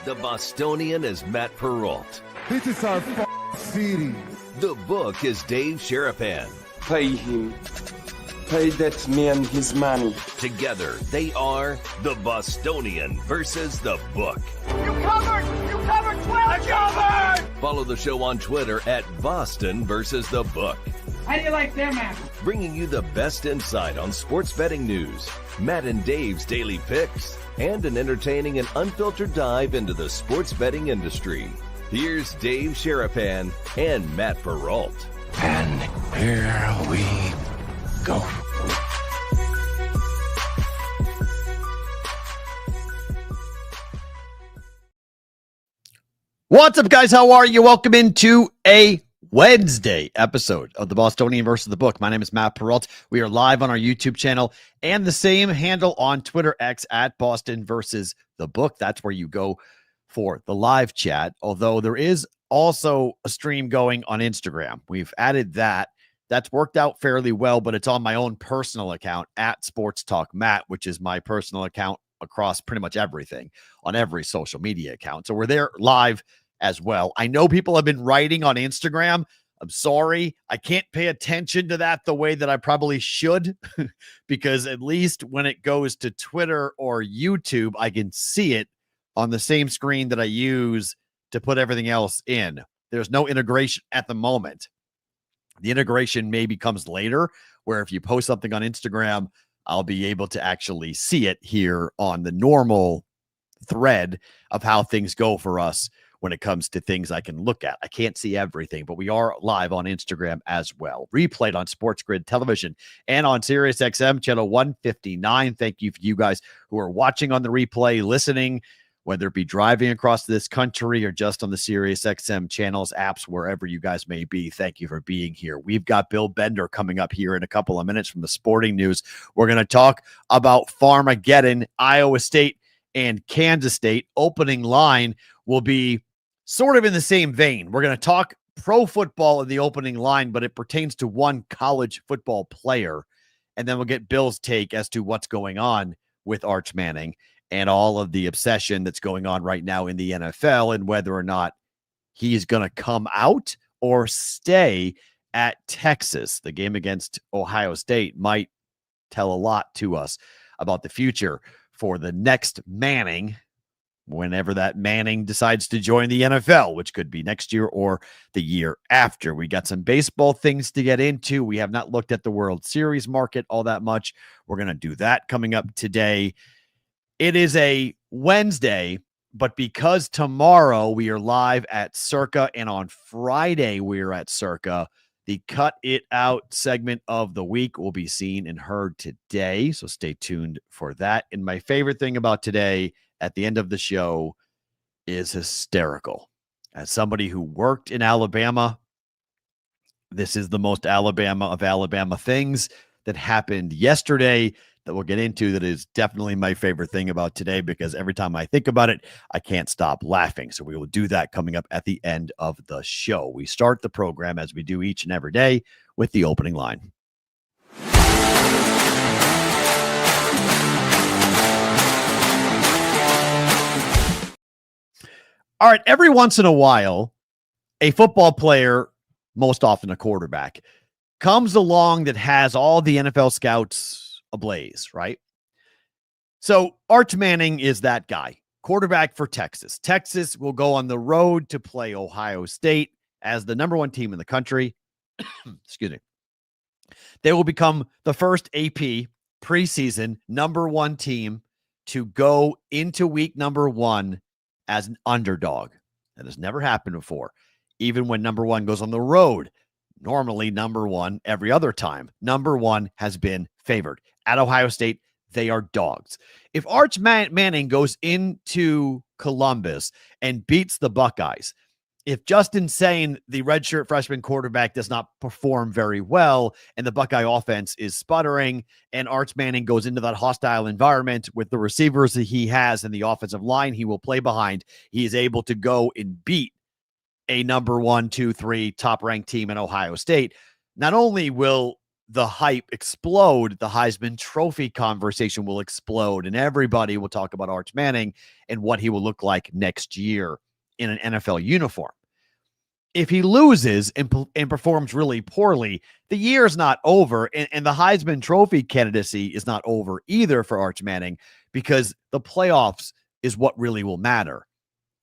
The Bostonian is Matt Perrault. This is our city. The Book is Dave Sharapan. Pay him. Pay that man his money. Together, they are the Bostonian versus the Book. You covered! You covered 12! I covered! Follow the show on Twitter at Boston versus the Book. How do you like them apples? Bringing you the best insight on sports betting news, Matt and Dave's daily picks, and an entertaining and unfiltered dive into the sports betting industry. Here's Dave Sharapan and Matt Perrault. And here we go. What's up, guys? How are you? Welcome into a Wednesday episode of the Bostonian versus the Book. My name is Matt Perrault. We are live on our YouTube channel and the same handle on Twitter X at Boston versus the Book. That's where you go for the live chat, although there is also a stream going on Instagram. We've added that. That's worked out fairly well, but it's on my own personal account at Sports Talk Matt, which is my personal account across pretty much everything on every social media account. So we're there live as well. I know people have been writing on Instagram. I'm sorry. I can't pay attention to that the way that I probably should because at least when it goes to Twitter or YouTube, I can see it on the same screen that I use to put everything else in. There's no integration at the moment. The integration maybe comes later, where if you post something on Instagram, I'll be able to actually see it here on the normal thread of how things go for us when it comes to things I can look at. I can't see everything, but we are live on Instagram as well. Replayed on Sports Grid Television and on Sirius XM channel 159. Thank you for you guys who are watching on the replay, listening, whether it be driving across this country or just on the Sirius XM channels, apps, wherever you guys may be. Thank you for being here. We've got Bill Bender coming up here in a couple of minutes from the Sporting News. We're going to talk about Farmageddon, Iowa State and Kansas State. Opening line will be sort of in the same vein. We're going to talk pro football in the opening line, but it pertains to one college football player. And then we'll get Bill's take as to what's going on with Arch Manning and all of the obsession that's going on right now in the NFL and whether or not he's going to come out or stay at Texas. The game against Ohio State might tell a lot to us about the future for the next Manning, whenever that Manning decides to join the NFL, which could be next year or the year after. We got some baseball things to get into. We have not looked at the World Series market all that much. We're going to do that coming up today. It is a Wednesday, but because tomorrow we are live at Circa and on Friday we're at Circa, the Cut It Out segment of the week will be seen and heard today. So stay tuned for that. And my favorite thing about today at the end of the show is hysterical. As somebody who worked in Alabama, this is the most Alabama of Alabama things that happened yesterday that we'll get into. That is definitely my favorite thing about today, because every time I think about it, I can't stop laughing. So we will do that coming up at the end of the show. We start the program as we do each and every day with the opening line. All right, every once in a while, a football player, most often a quarterback, comes along that has all the NFL scouts ablaze, right? So Arch Manning is that guy, quarterback for Texas. Texas will go on the road to play Ohio State as the number one team in the country. Excuse me. They will become the first AP preseason number one team to go into week number one as an underdog. That has never happened before. Even when number one goes on the road, normally number one every other time, number one has been favored. At Ohio State, they are dogs. If Arch Manning goes into Columbus and beats the Buckeyes, if Justin Sane, the redshirt freshman quarterback, does not perform very well and the Buckeye offense is sputtering and Arch Manning goes into that hostile environment with the receivers that he has and the offensive line he will play behind, he is able to go and beat a number 1, 2, 3 top-ranked team in Ohio State. Not only will the hype explode, the Heisman Trophy conversation will explode, and everybody will talk about Arch Manning and what he will look like next year in an NFL uniform. If he loses and performs really poorly, the year's not over, and the Heisman Trophy candidacy is not over either for Arch Manning, because the playoffs is what really will matter.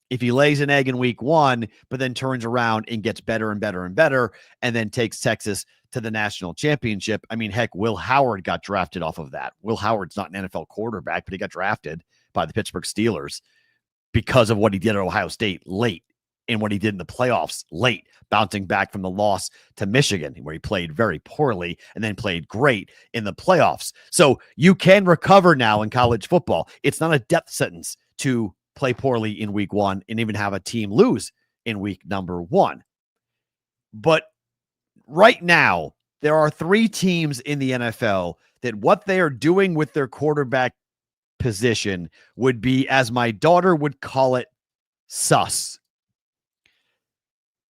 If he lays an egg in week 1, but then turns around and gets better and better and better, and then takes Texas to the national championship. I mean, heck, Will Howard got drafted off of that. Will Howard's not an NFL quarterback, but he got drafted by the Pittsburgh Steelers because of what he did at Ohio State late and what he did in the playoffs late, bouncing back from the loss to Michigan, where he played very poorly and then played great in the playoffs. So you can recover now in college football. It's not a death sentence to play poorly in week 1 and even have a team lose in week number 1. But right now, there are 3 teams in the NFL that what they are doing with their quarterback position would be, as my daughter would call it, sus.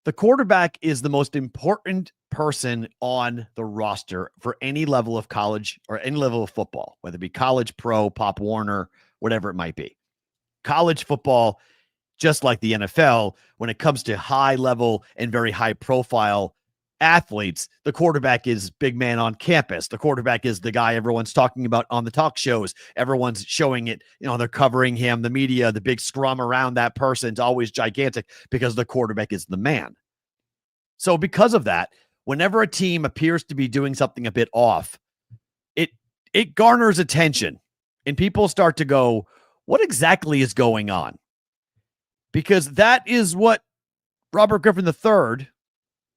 The quarterback is the most important person on the roster for any level of college or any level of football, whether it be college, pro, Pop Warner, whatever it might be. College football, just like the NFL, when it comes to high level and very high profile athletes, the quarterback is big man on campus. The quarterback is the guy everyone's talking about on the talk shows. Everyone's showing it. They're covering him. The media, the big scrum around that person's always gigantic because the quarterback is the man. So because of that, whenever a team appears to be doing something a bit off, it garners attention and people start to go, what exactly is going on? Because that is what Robert Griffin III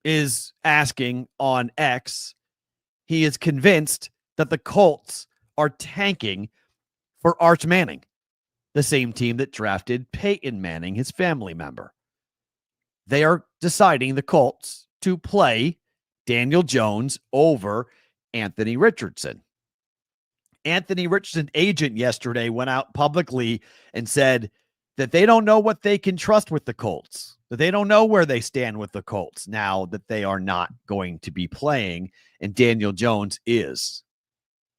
is asking on X. He is convinced that the Colts are tanking for Arch Manning, the same team that drafted Peyton Manning, his family member. They are deciding, the Colts, to play Daniel Jones over Anthony Richardson. Anthony Richardson's agent yesterday went out publicly and said that they don't know what they can trust with the Colts, that they don't know where they stand with the Colts now that they are not going to be playing, and Daniel Jones is.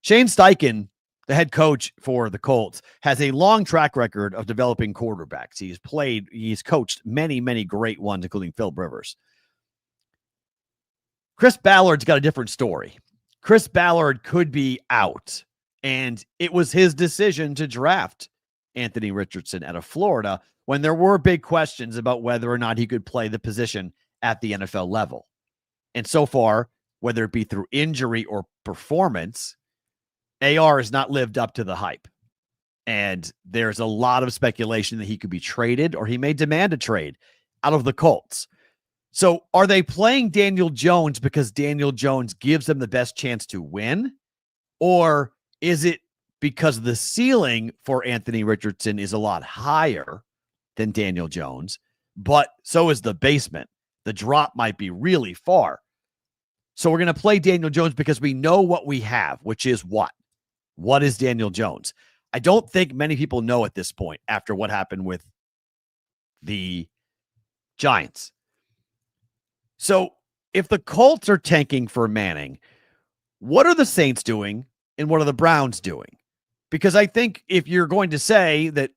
Shane Steichen, the head coach for the Colts, has a long track record of developing quarterbacks. He's coached many, many great ones, including Phil Rivers. Chris Ballard's got a different story. Chris Ballard could be out, and it was his decision to draft Anthony Richardson out of Florida when there were big questions about whether or not he could play the position at the NFL level. And so far, whether it be through injury or performance, AR has not lived up to the hype. And there's a lot of speculation that he could be traded, or he may demand a trade out of the Colts. So are they playing Daniel Jones because Daniel Jones gives them the best chance to win? Or is it because the ceiling for Anthony Richardson is a lot higher than Daniel Jones, but so is the basement? The drop might be really far. So we're going to play Daniel Jones because we know what we have, which is what? What is Daniel Jones? I don't think many people know at this point after what happened with the Giants. So if the Colts are tanking for Manning, what are the Saints doing and what are the Browns doing? Because I think if you're going to say that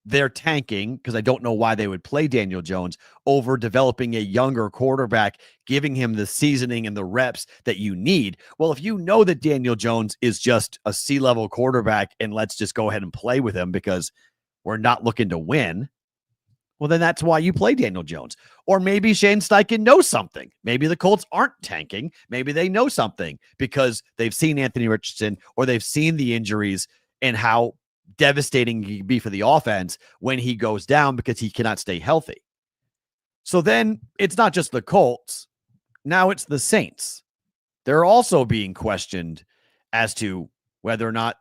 they're tanking, because I don't know why they would play Daniel Jones over developing a younger quarterback, giving him the seasoning and the reps that you need. Well, if you know that Daniel Jones is just a C-level quarterback and let's just go ahead and play with him because we're not looking to win, well, then that's why you play Daniel Jones. Or maybe Shane Steichen knows something. Maybe the Colts aren't tanking. Maybe they know something because they've seen Anthony Richardson or they've seen the injuries and how devastating he can be for the offense when he goes down because he cannot stay healthy. So then it's not just the Colts. Now it's the Saints. They're also being questioned as to whether or not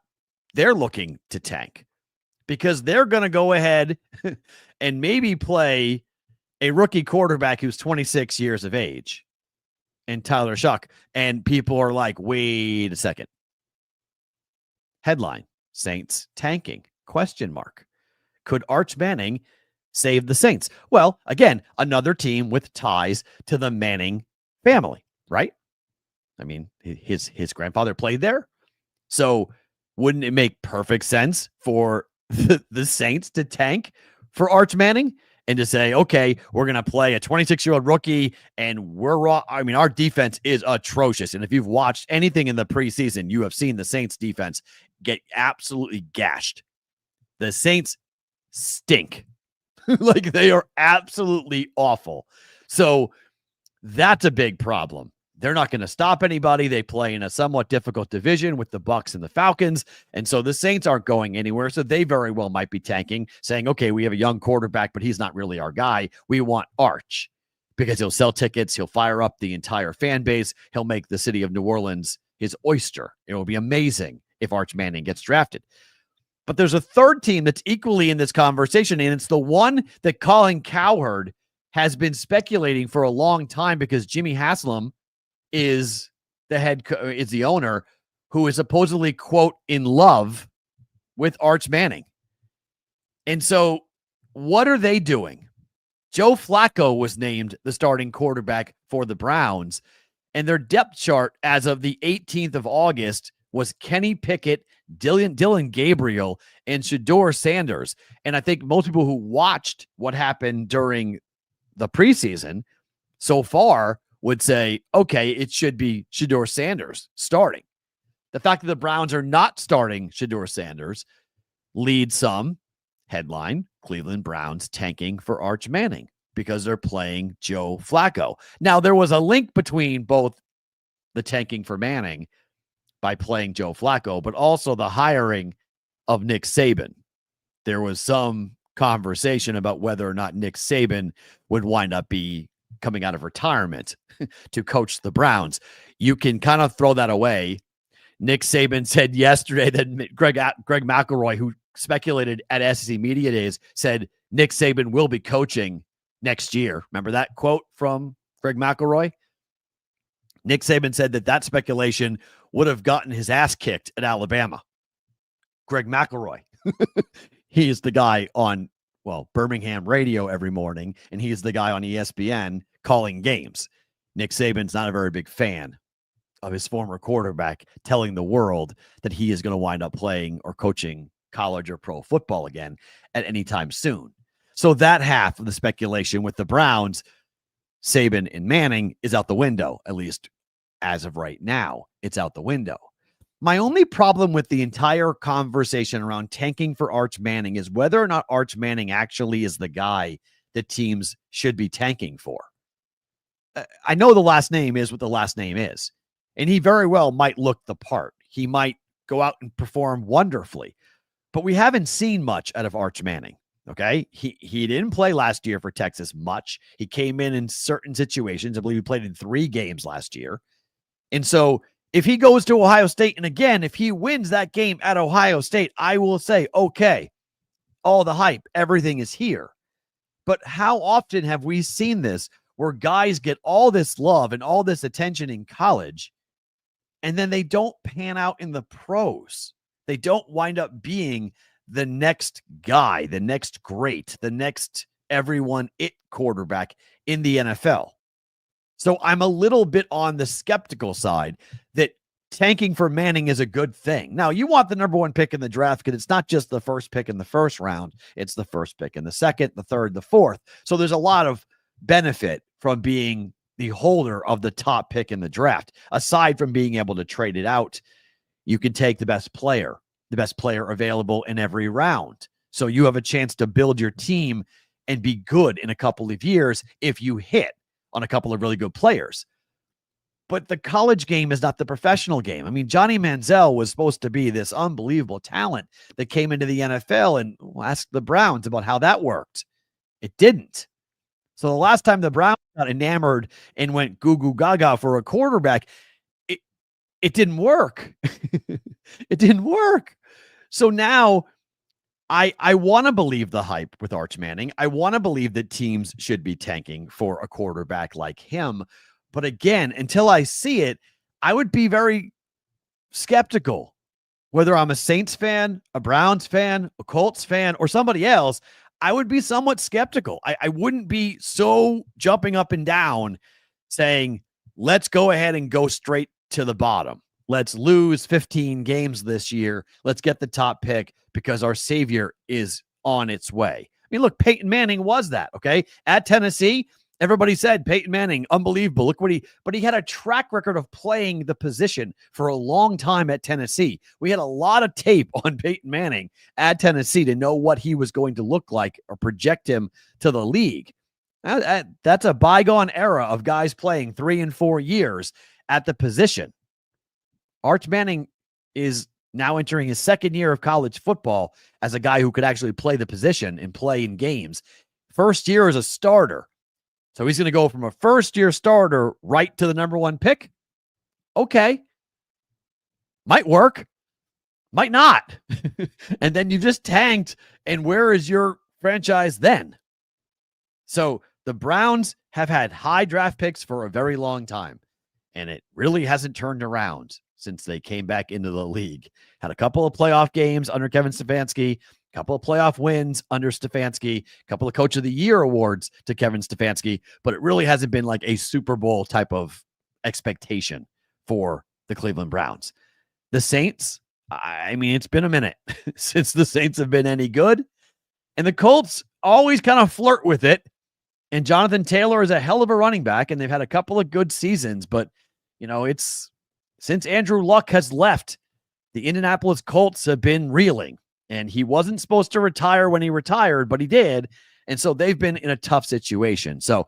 they're looking to tank, because they're going to go ahead and maybe play a rookie quarterback who's 26 years of age and Tyler Shuck. And people are like, wait a second. Headline: Saints tanking? ? Could Arch Manning save the Saints? Well, again, another team with ties to the Manning family, right? I mean, his grandfather played there. So wouldn't it make perfect sense for the Saints to tank for Arch Manning and to say, okay, we're going to play a 26-year-old rookie and we're raw. I mean, our defense is atrocious. And if you've watched anything in the preseason, you have seen the Saints defense get absolutely gashed. The Saints stink. Like, they are absolutely awful. So that's a big problem. They're not going to stop anybody. They play in a somewhat difficult division with the Bucs and the Falcons. And so the Saints aren't going anywhere. So they very well might be tanking, saying, okay, we have a young quarterback, but he's not really our guy. We want Arch because he'll sell tickets. He'll fire up the entire fan base. He'll make the city of New Orleans his oyster. It will be amazing if Arch Manning gets drafted. But there's a third team that's equally in this conversation, and it's the one that Colin Cowherd has been speculating for a long time because Jimmy Haslam is the owner, who is supposedly, quote, in love with Arch Manning. And so what are they doing? Joe Flacco was named the starting quarterback for the Browns, and their depth chart as of the 18th of August was Kenny Pickett, Dylan Gabriel, and Shedeur Sanders. And I think most people who watched what happened during the preseason so far would say, okay, it should be Shedeur Sanders starting. The fact that the Browns are not starting Shedeur Sanders leads some headline, Cleveland Browns tanking for Arch Manning because they're playing Joe Flacco. Now, there was a link between both the tanking for Manning by playing Joe Flacco, but also the hiring of Nick Saban. There was some conversation about whether or not Nick Saban would wind up coming out of retirement to coach the Browns. You can kind of throw that away. Nick Saban said yesterday that Greg McElroy, who speculated at SEC Media Days, said Nick Saban will be coaching next year. Remember that quote from Greg McElroy? Nick Saban said that speculation would have gotten his ass kicked at Alabama. Greg McElroy. He is the guy on, Birmingham radio every morning, and he's the guy on ESPN calling games. Nick Saban's not a very big fan of his former quarterback telling the world that he is going to wind up playing or coaching college or pro football again at any time soon. So that half of the speculation with the Browns, Saban and Manning, is out the window, at least as of right now. It's out the window. My only problem with the entire conversation around tanking for Arch Manning is whether or not Arch Manning actually is the guy that teams should be tanking for. I know the last name is what the last name is, and he very well might look the part. He might go out and perform wonderfully, but we haven't seen much out of Arch Manning. Okay. He didn't play last year for Texas much. He came in certain situations. I believe he played in 3 games last year. And so if he goes to Ohio State, and again, if he wins that game at Ohio State, I will say, okay, all the hype, everything is here. But how often have we seen this where guys get all this love and all this attention in college, and then they don't pan out in the pros? They don't wind up being the next guy, the next great, the next everyone it quarterback in the NFL. So I'm a little bit on the skeptical side that tanking for Manning is a good thing. Now, you want the number 1 pick in the draft because it's not just the first pick in the first round. It's the first pick in the second, the third, the fourth. So there's a lot of benefit from being the holder of the top pick in the draft. Aside from being able to trade it out, you can take the best player available in every round. So you have a chance to build your team and be good in a couple of years if you hit on a couple of really good players. But the college game is not the professional game. I mean, Johnny Manziel was supposed to be this unbelievable talent that came into the NFL, and ask the Browns about how that worked. It didn't. So the last time the Browns got enamored and went goo goo gaga for a quarterback, it didn't work. It didn't work. So now I want to believe the hype with Arch Manning. I want to believe that teams should be tanking for a quarterback like him. But again, until I see it, I would be very skeptical. Whether I'm a Saints fan, a Browns fan, a Colts fan, or somebody else, I would be somewhat skeptical. I wouldn't be so jumping up and down saying, let's go ahead and go straight to the bottom. Let's lose 15 games this year. Let's get the top pick because our savior is on its way. I mean, look, Peyton Manning was that, okay? At Tennessee, everybody said Peyton Manning, unbelievable. Look what but he had a track record of playing the position for a long time at Tennessee. We had a lot of tape on Peyton Manning at Tennessee to know what he was going to look like or project him to the league. That's a bygone era of guys playing 3 and 4 years at the position. Arch Manning is now entering his second year of college football as a guy who could actually play the position and play in games. First year as a starter. So he's going to go from a first-year starter right to the number 1 pick? Okay. Might work. Might not. And then you just tanked, and where is your franchise then? So the Browns have had high draft picks for a very long time, and it really hasn't turned around since they came back into the league. Had a couple of playoff games under Kevin Stefanski, a couple of playoff wins under Stefanski, a couple of Coach of the Year awards to Kevin Stefanski, but it really hasn't been like a Super Bowl type of expectation for the Cleveland Browns. The Saints, I mean, it's been a minute since the Saints have been any good, and the Colts always kind of flirt with it, and Jonathan Taylor is a hell of a running back, and they've had a couple of good seasons, but, you know, it's since Andrew Luck has left, the Indianapolis Colts have been reeling, and he wasn't supposed to retire when he retired, but he did. And so they've been in a tough situation. So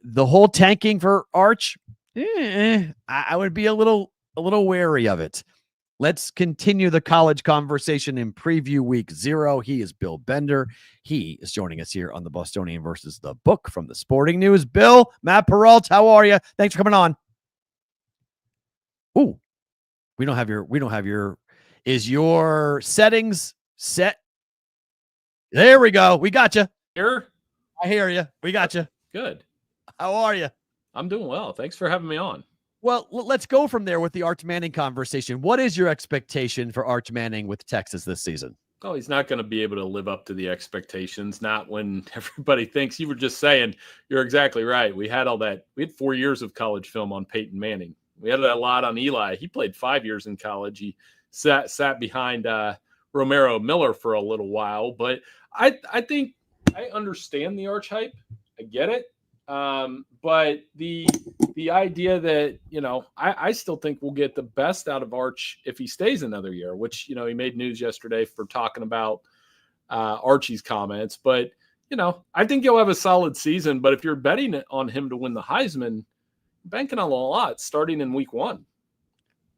the whole tanking for Arch, I would be a little wary of it. Let's continue the college conversation in preview week 0. He is Bill Bender. He is joining us here on the Bostonian versus the Book from the Sporting News. Bill, Matt Perrault, how are you? Thanks for coming on. Ooh, we don't have your, is your settings set? There we go. We got you. Here? I hear you. We got you. Good. How are you? I'm doing well. Thanks for having me on. Well, let's go from there with the Arch Manning conversation. What is your expectation for Arch Manning with Texas this season? Oh, he's not going to be able to live up to the expectations, not when everybody thinks. You were just saying, you're exactly right. We had 4 years of college film on Peyton Manning. We had a lot on Eli. He played 5 years in college. He sat behind Romero Miller for a little while. But I think I understand the Arch hype. I get it. But the idea that, you know, I still think we'll get the best out of Arch if he stays another year, which, you know, he made news yesterday for talking about Archie's comments. But, you know, I think he'll have a solid season. But if you're betting on him to win the Heisman, banking on a lot starting in week 1.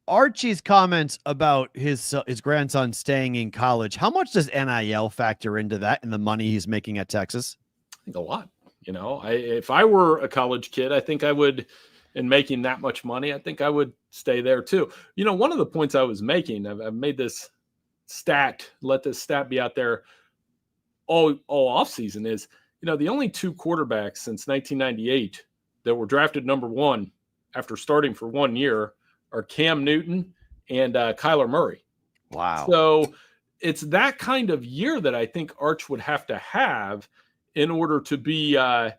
Archie's comments about his grandson staying in college, how much does NIL factor into that and the money he's making at Texas? I think a lot. You know, if I were a college kid, I think I would, in making that much money, I think I would stay there too. You know, one of the points I was making, I've made this stat, let this stat be out there all offseason, is, you know, the only 2 quarterbacks since 1998 that were drafted number 1 after starting for 1 year are Cam Newton and Kyler Murray. Wow. So it's that kind of year that I think Arch would have to have in order to be the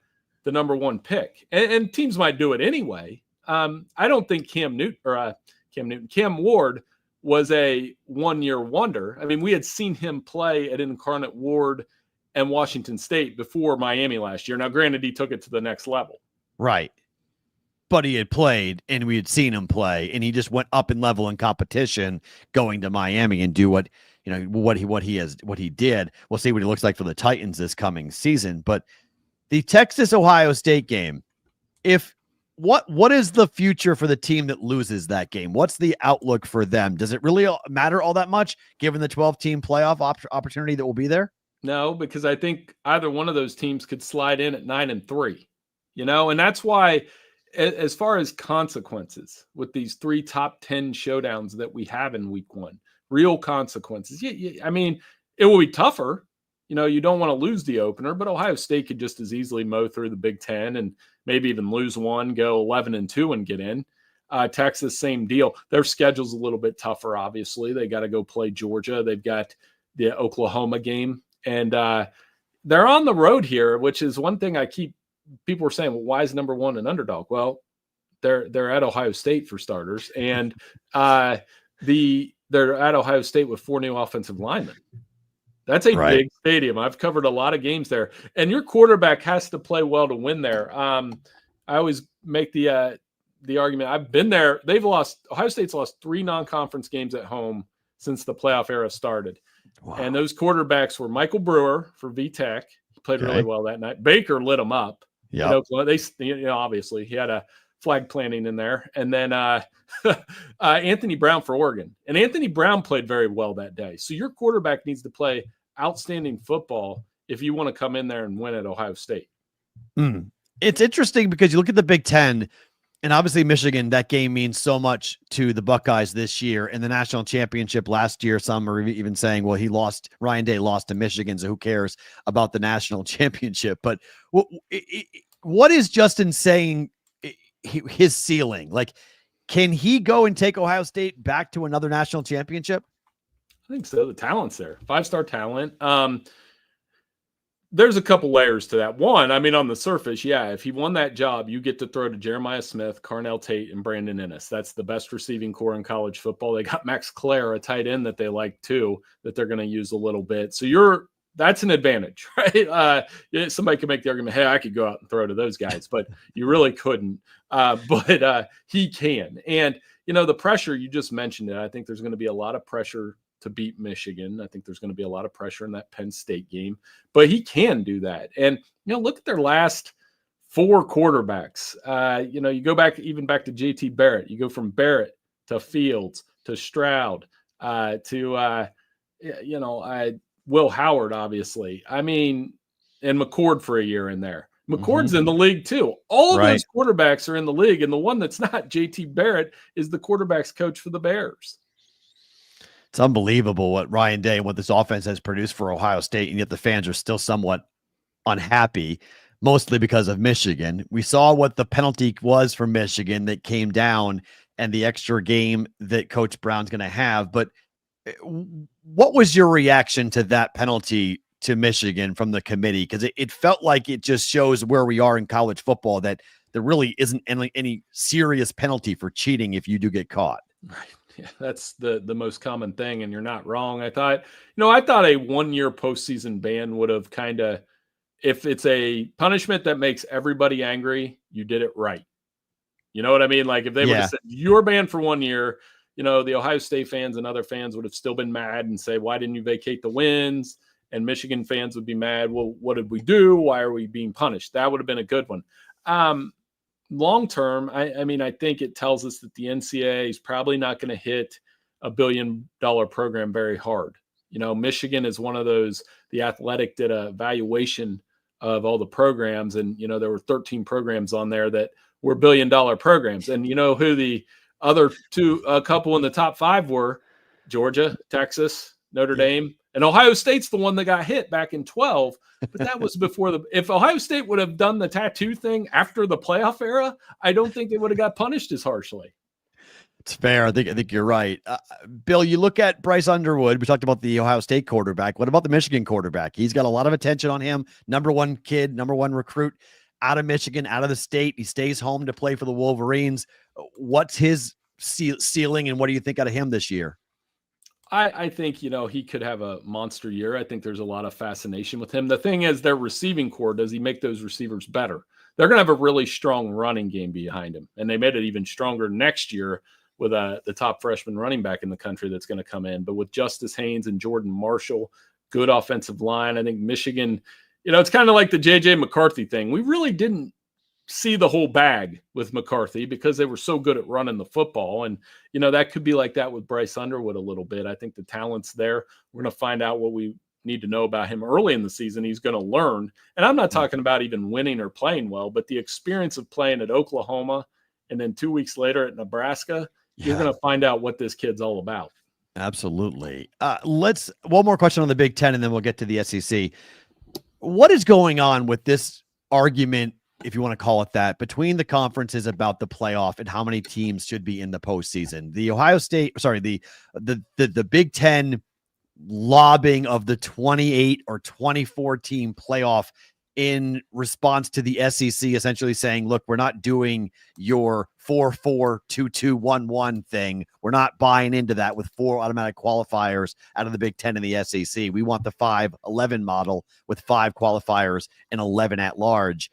number 1 pick. And teams might do it anyway. I don't think Cam Ward was a 1-year wonder. I mean, we had seen him play at Incarnate Ward and Washington State before Miami last year. Now, granted, he took it to the next level. Right. But he had played and we had seen him play, and he just went up in level in competition going to Miami and do what he did. We'll see what he looks like for the Titans this coming season. But the Texas-Ohio State game, what is the future for the team that loses that game? What's the outlook for them? Does it really matter all that much given the 12-team playoff opportunity that will be there? No, because I think either one of those teams could slide in at 9-3, you know, and that's why, as far as consequences with these 3 top 10 showdowns that we have in week 1, real consequences. I mean, it will be tougher. You know, you don't want to lose the opener, but Ohio State could just as easily mow through the Big Ten and maybe even lose one, go 11-2 and get in. Texas, same deal. Their schedule's a little bit tougher, obviously. They got to go play Georgia. They've got the Oklahoma game. And they're on the road here, which is one thing people were saying, well, why is number 1 an underdog? Well, they're at Ohio State for starters, and they're at Ohio State with 4 new offensive linemen. That's a big stadium. I've covered a lot of games there, and your quarterback has to play well to win there. I always make the argument. I've been there. Ohio State's lost 3 non-conference games at home since the playoff era started. Wow. And those quarterbacks were Michael Brewer for VTech. He played really well that night. Baker lit him up. Yeah. Obviously he had a flag planting in there. And then Anthony Brown for Oregon. And Anthony Brown played very well that day. So your quarterback needs to play outstanding football if you want to come in there and win at Ohio State. It's interesting because you look at the Big Ten, and obviously Michigan, that game means so much to the Buckeyes this year. In the national championship last year, some are even saying, well, Ryan Day lost to Michigan, so who cares about the national championship? But what is Justin saying his ceiling? Like, can he go and take Ohio State back to another national championship? I think so. The talent's there. 5-star talent. There's a couple layers to that. One, I mean, on the surface, if he won that job, you get to throw to Jeremiah Smith, Carnell Tate, and Brandon Ennis. That's the best receiving core in college football. They got Max Clare, a tight end that they like too, that they're going to use a little bit. So that's an advantage, right? Somebody could make the argument, hey, I could go out and throw to those guys, but you really couldn't. But he can. And, the pressure, you just mentioned it. I think there's going to be a lot of pressure to beat Michigan. I think there's going to be a lot of pressure in that Penn State game, but he can do that. And, look at their last 4 quarterbacks. You go back to JT Barrett. You go from Barrett to Fields to Stroud to Will Howard, obviously. I mean, and McCord for a year in there. McCord's in the league too. All of those quarterbacks are in the league, and the one that's not, JT Barrett, is the quarterback's coach for the Bears. It's unbelievable what Ryan Day and what this offense has produced for Ohio State, and yet the fans are still somewhat unhappy, mostly because of Michigan. We saw what the penalty was for Michigan that came down and the extra game that Coach Brown's going to have. But what was your reaction to that penalty to Michigan from the committee? Because it felt like it just shows where we are in college football, that there really isn't any serious penalty for cheating if you do get caught. Right. Yeah, that's the most common thing, and you're not wrong. I thought a 1-year postseason ban would have kind of, if it's a punishment that makes everybody angry, you did it right. You know what I mean? Like if they would have said you're banned for 1 year, the Ohio State fans and other fans would have still been mad and say, why didn't you vacate the wins? And Michigan fans would be mad. Well, what did we do? Why are we being punished? That would have been a good one. Long term, I think it tells us that the NCAA is probably not going to hit $1 billion program very hard. Michigan is one of those. The Athletic did a evaluation of all the programs, and there were 13 programs on there that were $1 billion programs. And who the other a couple in the top 5 were? Georgia, Texas, Notre Dame, and Ohio State's the one that got hit back in 12. But that was before if Ohio State would have done the tattoo thing after the playoff era, I don't think they would have got punished as harshly. It's fair. I think you're right. Bill, you look at Bryce Underwood. We talked about the Ohio State quarterback. What about the Michigan quarterback? He's got a lot of attention on him. Number 1 kid, number 1 recruit out of Michigan, out of the state. He stays home to play for the Wolverines. What's his ceiling, and what do you think out of him this year? I think, he could have a monster year. I think there's a lot of fascination with him. The thing is, their receiving core, does he make those receivers better? They're going to have a really strong running game behind him. And they made it even stronger next year with the top freshman running back in the country that's going to come in. But with Justice Haynes and Jordan Marshall, good offensive line. I think Michigan, it's kind of like the J.J. McCarthy thing. We really didn't see the whole bag with McCarthy because they were so good at running the football. And, that could be like that with Bryce Underwood a little bit. I think the talent's there. We're going to find out what we need to know about him early in the season. He's going to learn. And I'm not talking about even winning or playing well, but the experience of playing at Oklahoma and then 2 weeks later at Nebraska, you're going to find out what this kid's all about. Absolutely. Let's one more question on the Big Ten, and then we'll get to the SEC. What is going on with this argument, if you want to call it that, between the conferences about the playoff and how many teams should be in the postseason? The Big Ten lobbing of the 28 or 24 team playoff in response to the SEC essentially saying, look, we're not doing your 4-4-2-2-1-1 thing. We're not buying into that with 4 automatic qualifiers out of the Big Ten and the SEC. We want the 5-11 model with 5 qualifiers and 11 at large.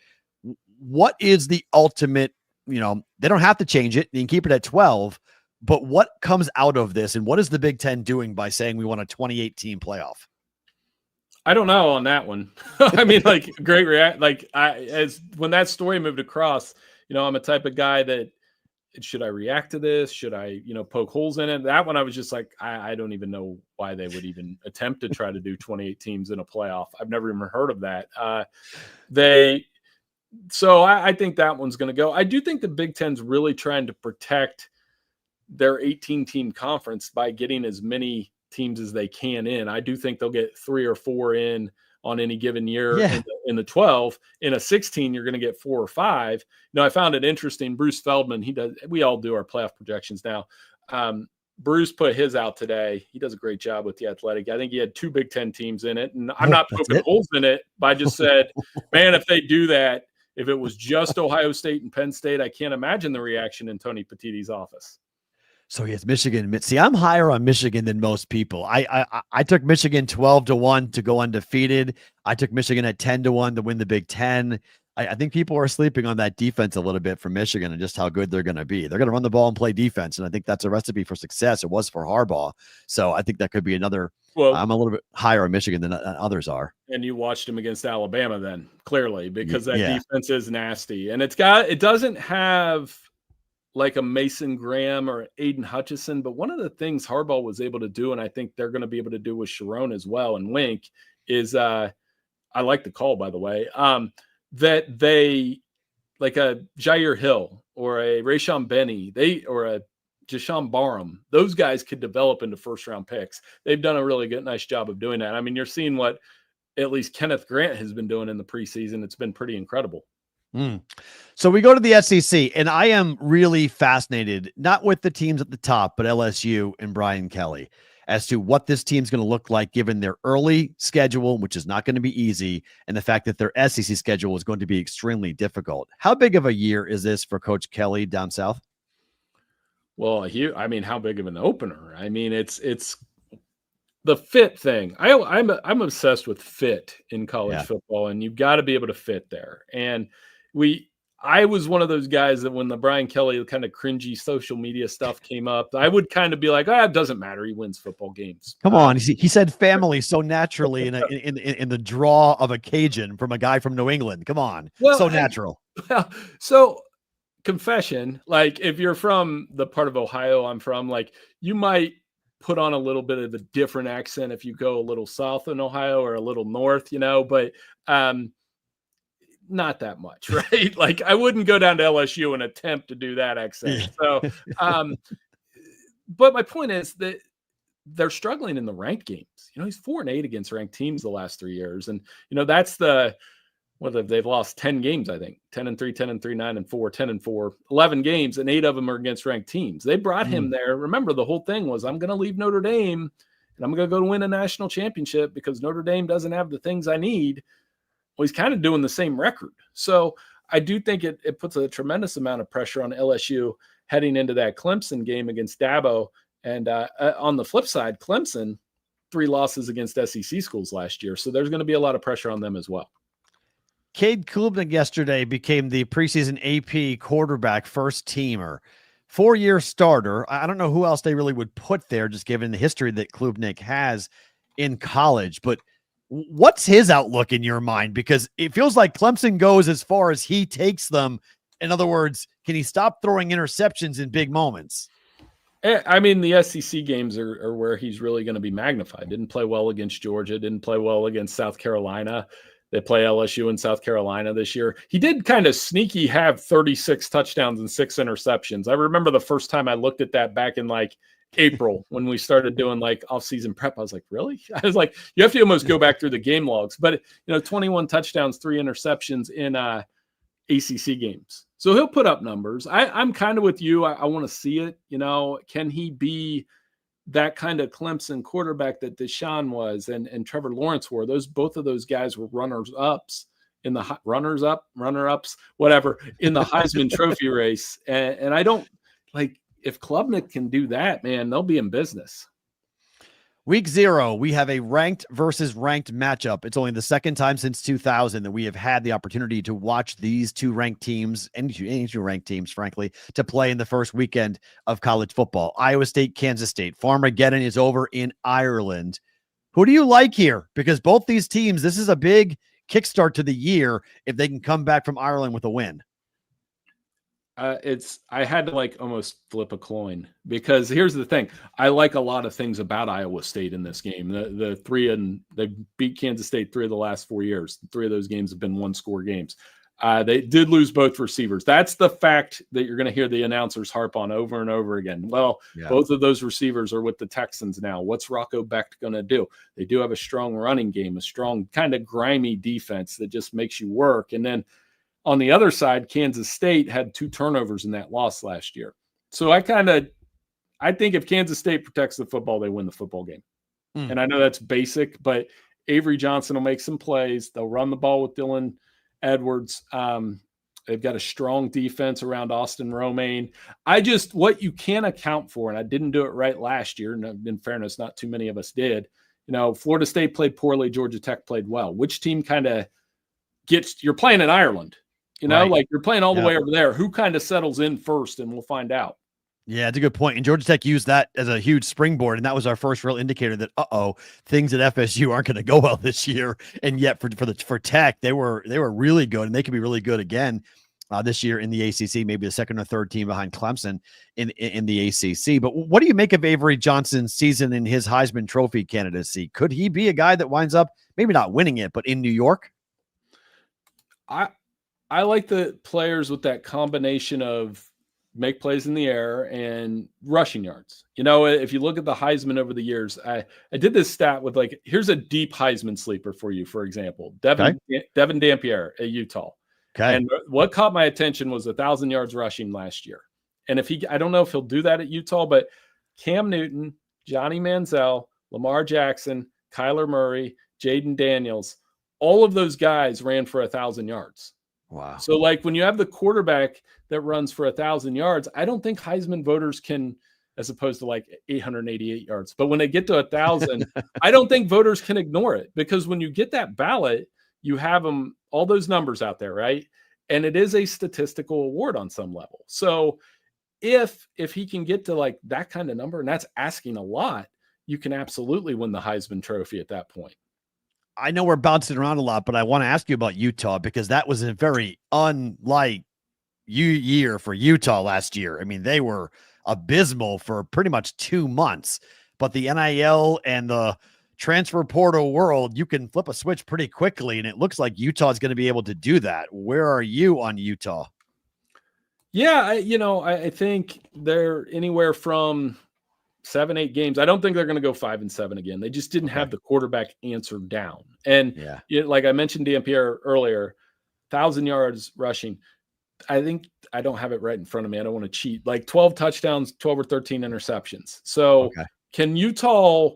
What is the ultimate, they don't have to change it. You can keep it at 12, but what comes out of this, and what is the Big Ten doing by saying we want a 28-team playoff? I don't know on that one. I mean, like, great react. Like, when that story moved across, I'm a type of guy that, should I react to this? Should I, poke holes in it? That one, I was just like, I don't even know why they would even attempt to try to do 28 teams in a playoff. I've never even heard of that. So I think that one's going to go. I do think the Big Ten's really trying to protect their 18-team conference by getting as many teams as they can in. I do think they'll get 3 or 4 in on any given year. In the 12. In a 16, you're going to get 4 or 5. I found it interesting. Bruce Feldman, we all do our playoff projections now. Bruce put his out today. He does a great job with The Athletic. I think he had 2 Big Ten teams in it, and I'm not poking holes in it, but I just said, man, if they do that, if it was just Ohio State and Penn State, I can't imagine the reaction in Tony Petitti's office. So yes, Michigan. See, I'm higher on Michigan than most people. I took Michigan 12-1 to go undefeated. I took Michigan at 10-1 to win the Big Ten. I think people are sleeping on that defense a little bit for Michigan and just how good they're going to be. They're going to run the ball and play defense, and I think that's a recipe for success. It was for Harbaugh, so I think that could be another. Well, I'm a little bit higher on Michigan than others are. And you watched him against Alabama then, clearly, because that defense is nasty, and it doesn't have like a Mason Graham or Aiden Hutchinson. But one of the things Harbaugh was able to do, and I think they're going to be able to do with Sharon as well and Wink, is I like the call, by the way, that they, like a Jair Hill or a Rayshawn Benny, or a Jashawn Barham, those guys could develop into first-round picks. They've done a really nice job of doing that. I mean, you're seeing what at least Kenneth Grant has been doing in the preseason. It's been pretty incredible. So we go to the SEC, and I am really fascinated, not with the teams at the top, but LSU and Brian Kelly, as to what this team's going to look like given their early schedule, which is not going to be easy, and the fact that their SEC schedule is going to be extremely difficult. How big of a year is this for Coach Kelly down south? Well, how big of an opener? I mean, it's the fit thing. I'm obsessed with fit in college football, and you've got to be able to fit there. And I was one of those guys that when the Brian Kelly kind of cringy social media stuff came up, I would kind of be like, it doesn't matter. He wins football games. Come on. He said family so naturally in the draw of a Cajun from a guy from New England. Come on. Well, so natural. So confession, like if you're from the part of Ohio I'm from, like you might put on a little bit of a different accent if you go a little south in Ohio or a little north, but not that much, right? Like I wouldn't go down to LSU and attempt to do that accent. So, but my point is that they're struggling in the ranked games. He's 4-8 against ranked teams the last 3 years. And, that's they've lost 10 games, I think 10-3, 10-3, 9-4, 10-4, 11 games, and 8 of them are against ranked teams. They brought him there. Remember, the whole thing was, I'm going to leave Notre Dame and I'm going to go to win a national championship because Notre Dame doesn't have the things I need. Well, he's kind of doing the same record. So I do think it puts a tremendous amount of pressure on LSU heading into that Clemson game against Dabo. And on the flip side, Clemson, 3 losses against SEC schools last year. So there's going to be a lot of pressure on them as well. Cade Klubnik yesterday became the preseason AP quarterback first teamer, 4-year starter. I don't know who else they really would put there, just given the history that Klubnik has in college. But what's his outlook in your mind? Because it feels like Clemson goes as far as he takes them. In other words, can he stop throwing interceptions in big moments? I mean, the SEC games are where he's really going to be magnified. Didn't play well against Georgia. Didn't play well against South Carolina. They play LSU and South Carolina this year. He did kind of sneaky have 36 touchdowns and 6 interceptions. I remember the first time I looked at that back in like April when we started doing like off-season prep. I was like, really? I was like, you have to almost go back through the game logs. But 21 touchdowns, 3 interceptions in ACC games. So he'll put up numbers. I'm kind of with you. I want to see it. Can he be that kind of Clemson quarterback that Deshaun was and Trevor Lawrence were? Both of those guys were runners-ups in the runner-ups, whatever, in the Heisman Trophy race. And I don't like, if Klubnik can do that, man, they'll be in business. Week 0, we have a ranked versus ranked matchup. It's only the second time since 2000 that we have had the opportunity to watch these two ranked teams, and two ranked teams, frankly, to play in the first weekend of college football. Iowa State, Kansas State. Farmageddon is over in Ireland. Who do you like here? Because both these teams, this is a big kickstart to the year if they can come back from Ireland with a win. I had to like almost flip a coin, because here's the thing. I like a lot of things about Iowa State in this game. They beat Kansas State 3 of the last 4 years. 3 of those games have been 1-score games. They did lose both receivers. That's the fact that you're going to hear the announcers harp on over and over again. Well, both of those receivers are with the Texans now. What's Rocco Becht going to do? They do have a strong running game, a strong kind of grimy defense that just makes you work. And then on the other side, Kansas State had 2 turnovers in that loss last year. So I think if Kansas State protects the football, they win the football game. And I know that's basic, but Avery Johnson will make some plays. They'll run the ball with Dylan Edwards. They've got a strong defense around Austin Romaine. What you can account for, and I didn't do it right last year, and in fairness, not too many of us did. Florida State played poorly. Georgia Tech played well. Which team kind of you're playing in Ireland? Right. Like you're playing all the way over there. Who kind of settles in first, and we'll find out. Yeah, it's a good point. And Georgia Tech used that as a huge springboard, and that was our first real indicator that things at FSU aren't going to go well this year. And yet for Tech, they were really good, and they could be really good again this year in the ACC. Maybe the second or third team behind Clemson in the ACC. But what do you make of Avery Johnson's season in his Heisman Trophy candidacy? Could he be a guy that winds up maybe not winning it, but in New York? I like the players with that combination of make plays in the air and rushing yards. If you look at the Heisman over the years, I did this stat with here's a deep Heisman sleeper for you, for example, Devin Dampier at Utah. Okay. And what caught my attention was 1,000 yards rushing last year. And I don't know if he'll do that at Utah, but Cam Newton, Johnny Manziel, Lamar Jackson, Kyler Murray, Jaden Daniels, all of those guys ran for 1,000 yards. Wow. So when you have the quarterback that runs for 1,000 yards, I don't think Heisman voters can, as opposed to 888 yards. But when they get to 1,000, I don't think voters can ignore it, because when you get that ballot, you have them, all those numbers out there, right? And it is a statistical award on some level. So if he can get to that kind of number, and that's asking a lot, you can absolutely win the Heisman Trophy at that point. I know we're bouncing around a lot, but I want to ask you about Utah, because that was a very unlike year for Utah last year. I mean, they were abysmal for pretty much 2 months, but the NIL and the transfer portal world, you can flip a switch pretty quickly, and it looks like Utah is going to be able to do that. Where are you on Utah? Yeah, I think they're anywhere from 7-8 games. I don't think they're going to go 5-7 again. They just didn't have the quarterback answer down. And like I mentioned Dampier earlier, 1,000 yards rushing. I think I don't have it right in front of me. I don't want to cheat. 12 touchdowns, 12 or 13 interceptions. So can Utah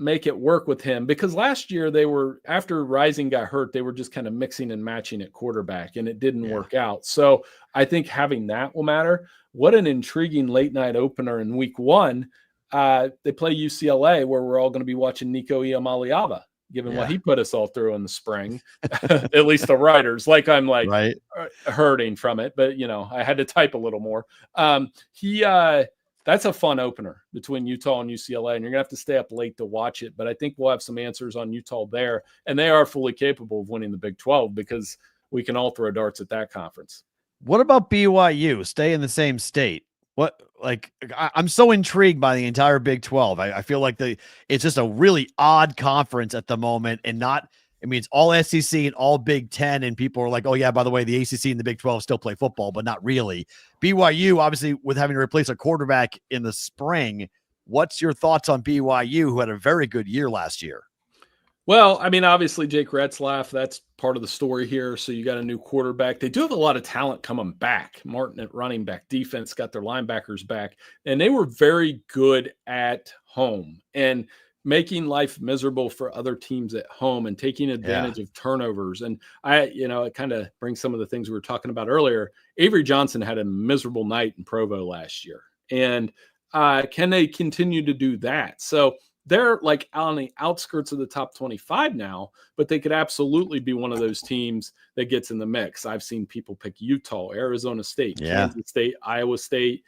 make it work with him? Because last year after Rising got hurt, they were just kind of mixing and matching at quarterback, and it didn't work out. So I think having that will matter. What an intriguing late night opener in week 1. They play UCLA, where we're all going to be watching Nico Iamaleava, given what he put us all through in the spring, at least the writers, I'm hurting from it, but I had to type a little more. That's a fun opener between Utah and UCLA, and you're gonna have to stay up late to watch it. But I think we'll have some answers on Utah there, and they are fully capable of winning the Big 12, because we can all throw darts at that conference. What about BYU? Stay in the same state. I'm so intrigued by the entire Big 12. I feel like it's just a really odd conference at the moment, and it's all SEC and all Big 10, and people are like, oh yeah, by the way, the ACC and the Big 12 still play football, but not really. BYU, obviously, with having to replace a quarterback in the spring, what's your thoughts on BYU, who had a very good year last year? Well, obviously Jake Retzlaff, that's part of the story here. So you got a new quarterback. They do have a lot of talent coming back. Martin at running back, defense got their linebackers back, and they were very good at home. And making life miserable for other teams at home and taking advantage of turnovers. And it kind of brings some of the things we were talking about earlier. Avery Johnson had a miserable night in Provo last year. And can they continue to do that? So they're like on the outskirts of the top 25 now, but they could absolutely be one of those teams that gets in the mix. I've seen people pick Utah, Arizona State, Kansas State, Iowa State.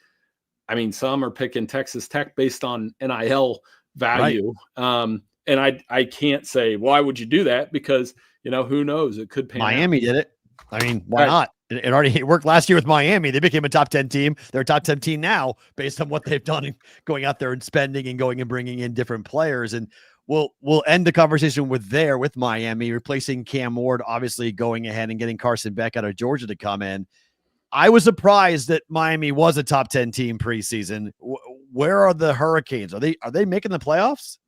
I mean, some are picking Texas Tech based on NIL value. Right. And I can't say, why would you do that? Because, who knows? It could pan Miami did it. I mean, why not? It already worked last year with Miami. They became a top 10 team. They're a top 10 team now based on what they've done going out there and spending and going and bringing in different players. And we'll end the conversation with Miami, replacing Cam Ward, obviously going ahead and getting Carson Beck out of Georgia to come in. I was surprised that Miami was a top 10 team preseason. Where are the Hurricanes? Are they making the playoffs?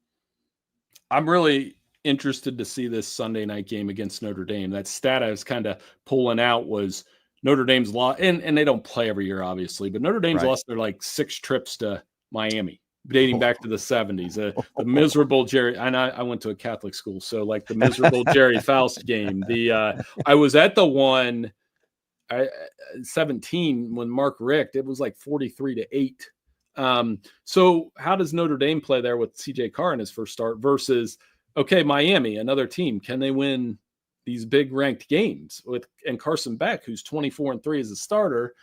I'm really interested to see this Sunday night game against Notre Dame. That stat I was kind of pulling out was Notre Dame's lost, and they don't play every year, obviously, but Notre Dame's lost their 6 trips to Miami, dating back to the 70s. The miserable Jerry, and I went to a Catholic school, so the miserable Jerry Faust game. I was at the one 17 when Mark Richt, it was 43-8. So how does Notre Dame play there with CJ Carr in his first start versus, okay, Miami, another team? Can they win these big ranked games and Carson Beck, who's 24-3 as a starter,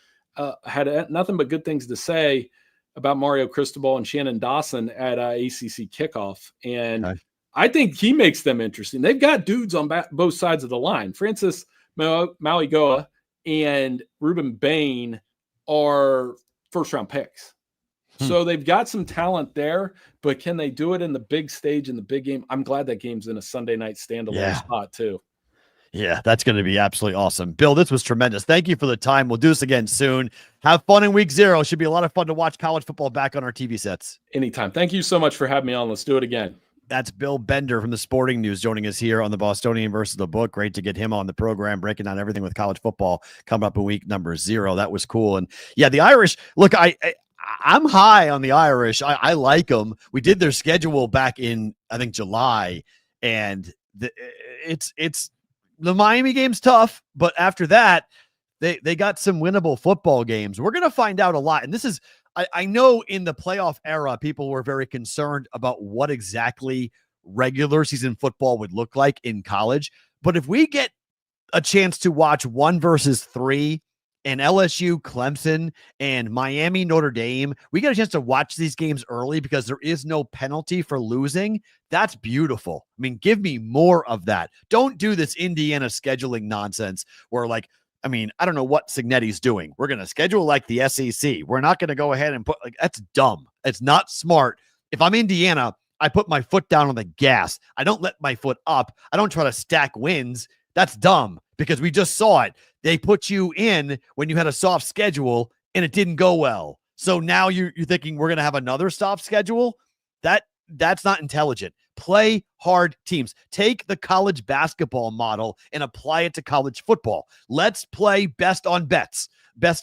had nothing but good things to say about Mario Cristobal and Shannon Dawson at ACC kickoff. And I think he makes them interesting. They've got dudes on both sides of the line. Francis Mauigoa and Ruben Bain are first-round picks. So they've got some talent there, but can they do it in the big stage, in the big game? I'm glad that game's in a Sunday night standalone spot, too. Yeah, that's going to be absolutely awesome. Bill, this was tremendous. Thank you for the time. We'll do this again soon. Have fun in week 0. Should be a lot of fun to watch college football back on our TV sets. Anytime. Thank you so much for having me on. Let's do it again. That's Bill Bender from the Sporting News joining us here on the Bostonian versus the Book. Great to get him on the program, breaking down everything with college football coming up in week number 0. That was cool. And yeah, the Irish, look, I'm high on the Irish. I like them. We did their schedule back in, I think, July, and it's the Miami game's tough, but after that, they got some winnable football games. We're going to find out a lot. And this is, I know in the playoff era, people were very concerned about what exactly regular season football would look like in college. But if we get a chance to watch 1 versus 3 and LSU, Clemson, and Miami, Notre Dame, we get a chance to watch these games early because there is no penalty for losing. That's beautiful. I mean, give me more of that. Don't do this Indiana scheduling nonsense where I don't know what Signetti's doing. We're going to schedule like the SEC. We're not going to go ahead and put that's dumb. It's not smart. If I'm Indiana, I put my foot down on the gas. I don't let my foot up. I don't try to stack wins. That's dumb because we just saw it. They put you in when you had a soft schedule and it didn't go well. So now you're thinking we're going to have another soft schedule. That's not intelligent. Play hard teams. Take the college basketball model and apply it to college football. Let's play best on best. Let's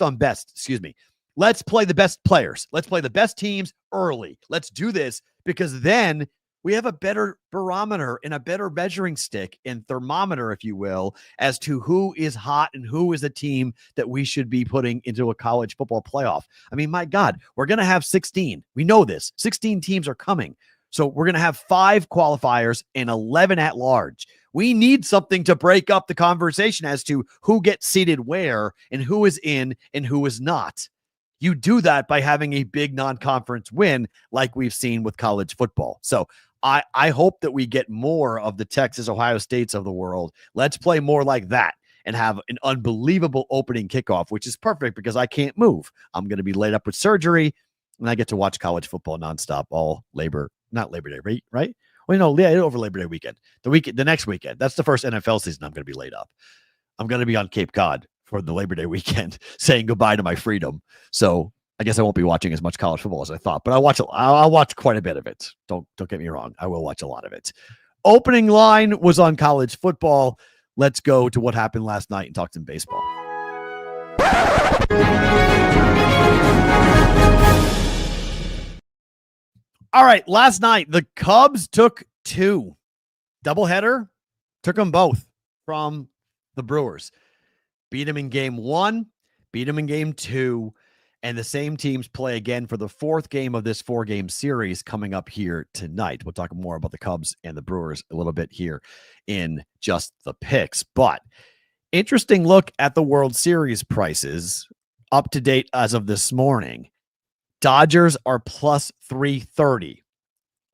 play the best players. Let's play the best teams early. Let's do this because then we have a better barometer and a better measuring stick and thermometer, if you will, as to who is hot and who is a team that we should be putting into a college football playoff. I mean, my God, we're going to have 16. We know this. 16 teams are coming. So we're going to have 5 qualifiers and 11 at large. We need something to break up the conversation as to who gets seated where and who is in and who is not. You do that by having a big non-conference win like we've seen with college football. So I hope that we get more of the Texas, Ohio States of the world. Let's play more like that and have an unbelievable opening kickoff, which is perfect because I can't move. I'm going to be laid up with surgery, and I get to watch college football nonstop all not Labor Day, right? Well, over Labor Day weekend. The next weekend. That's the first NFL season I'm going to be laid up. I'm going to be on Cape Cod for the Labor Day weekend saying goodbye to my freedom. So I guess I won't be watching as much college football as I thought, but I'll watch quite a bit of it. Don't get me wrong. I will watch a lot of it. Opening line was on college football. Let's go to what happened last night and talk some baseball. All right, last night, the Cubs took 2. Doubleheader, took them both from the Brewers. Beat them in game 1, beat them in game 2, and the same teams play again for the 4th game of this 4-game series coming up here tonight. We'll talk more about the Cubs and the Brewers a little bit here in just the picks. But interesting look at the World Series prices up to date as of this morning. Dodgers are plus 330.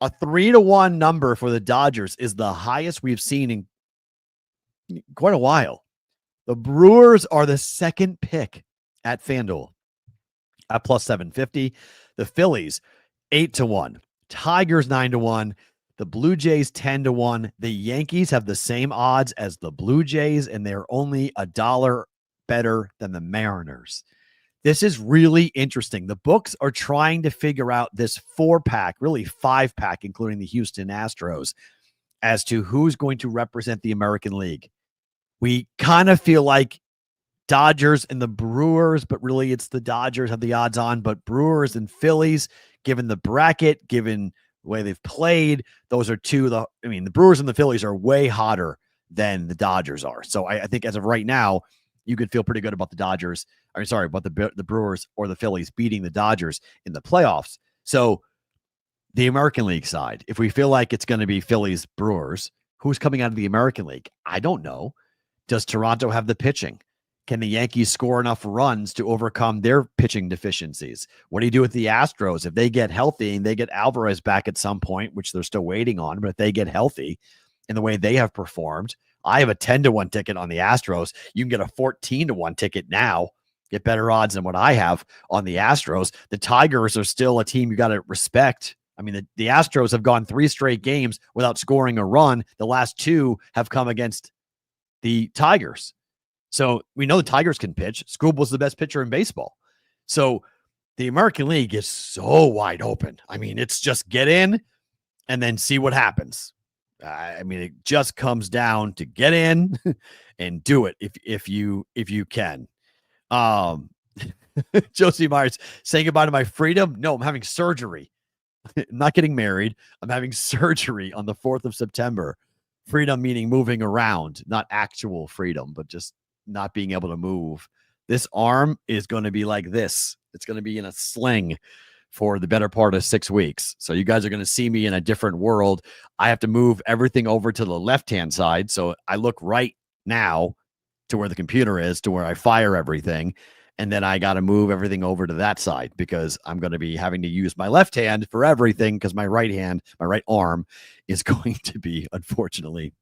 A 3-1 number for the Dodgers is the highest we've seen in quite a while. The Brewers are the second pick at FanDuel at plus 750. The Phillies 8-1. Tigers 9-1. The Blue Jays 10-1. The Yankees have the same odds as the Blue Jays, and they're only $1 better than the Mariners. This is really interesting. The books are trying to figure out this 4-pack, really 5-pack, including the Houston Astros, as to who's going to represent the American League. We kind of feel like Dodgers and the Brewers, but really it's the Dodgers have the odds on, but Brewers and Phillies, given the bracket, given the way they've played, those are two. The Brewers and the Phillies are way hotter than the Dodgers are. So I think as of right now, you could feel pretty good about the Dodgers. About the Brewers or the Phillies beating the Dodgers in the playoffs. So the American League side, if we feel like it's going to be Phillies, Brewers, who's coming out of the American League? I don't know. Does Toronto have the pitching? Can the Yankees score enough runs to overcome their pitching deficiencies? What do you do with the Astros? If they get healthy and they get Alvarez back at some point, which they're still waiting on, but if they get healthy in the way they have performed, I have a 10-1 ticket on the Astros. You can get a 14-1 ticket now. Get better odds than what I have on the Astros. The Tigers are still a team you got to respect. I mean, the Astros have gone 3 straight games without scoring a run. The last 2 have come against the Tigers. So we know the Tigers can pitch. Scooble's the best pitcher in baseball. So the American League is so wide open. I mean, it's just get in and then see what happens. It just comes down to get in and do it if you can. Josie Myers saying goodbye to my freedom. No, I'm having surgery. I'm not getting married. I'm having surgery on the 4th of September. Freedom meaning moving around, not actual freedom, but just not being able to move. This arm is going to be like this. It's going to be in a sling for the better part of 6 weeks. So you guys are going to see me in a different world. I have to move everything over to the left-hand side. So I look right now to where the computer is, to where I fire everything. And then I got to move everything over to that side because I'm going to be having to use my left hand for everything because my right arm is going to be, unfortunately,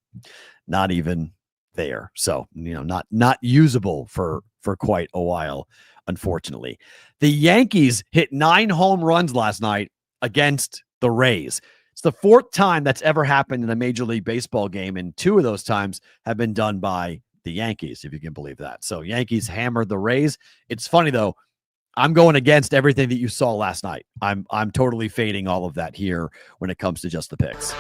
not even there. So, not usable for quite a while, unfortunately. The Yankees hit 9 home runs last night against the Rays. It's the 4th time that's ever happened in a Major League Baseball game, and 2 of those times have been done by the Yankees, if you can believe that. So Yankees hammered the Rays. It's funny though. I'm going against everything that you saw last night. I'm totally fading all of that here when it comes to just the picks.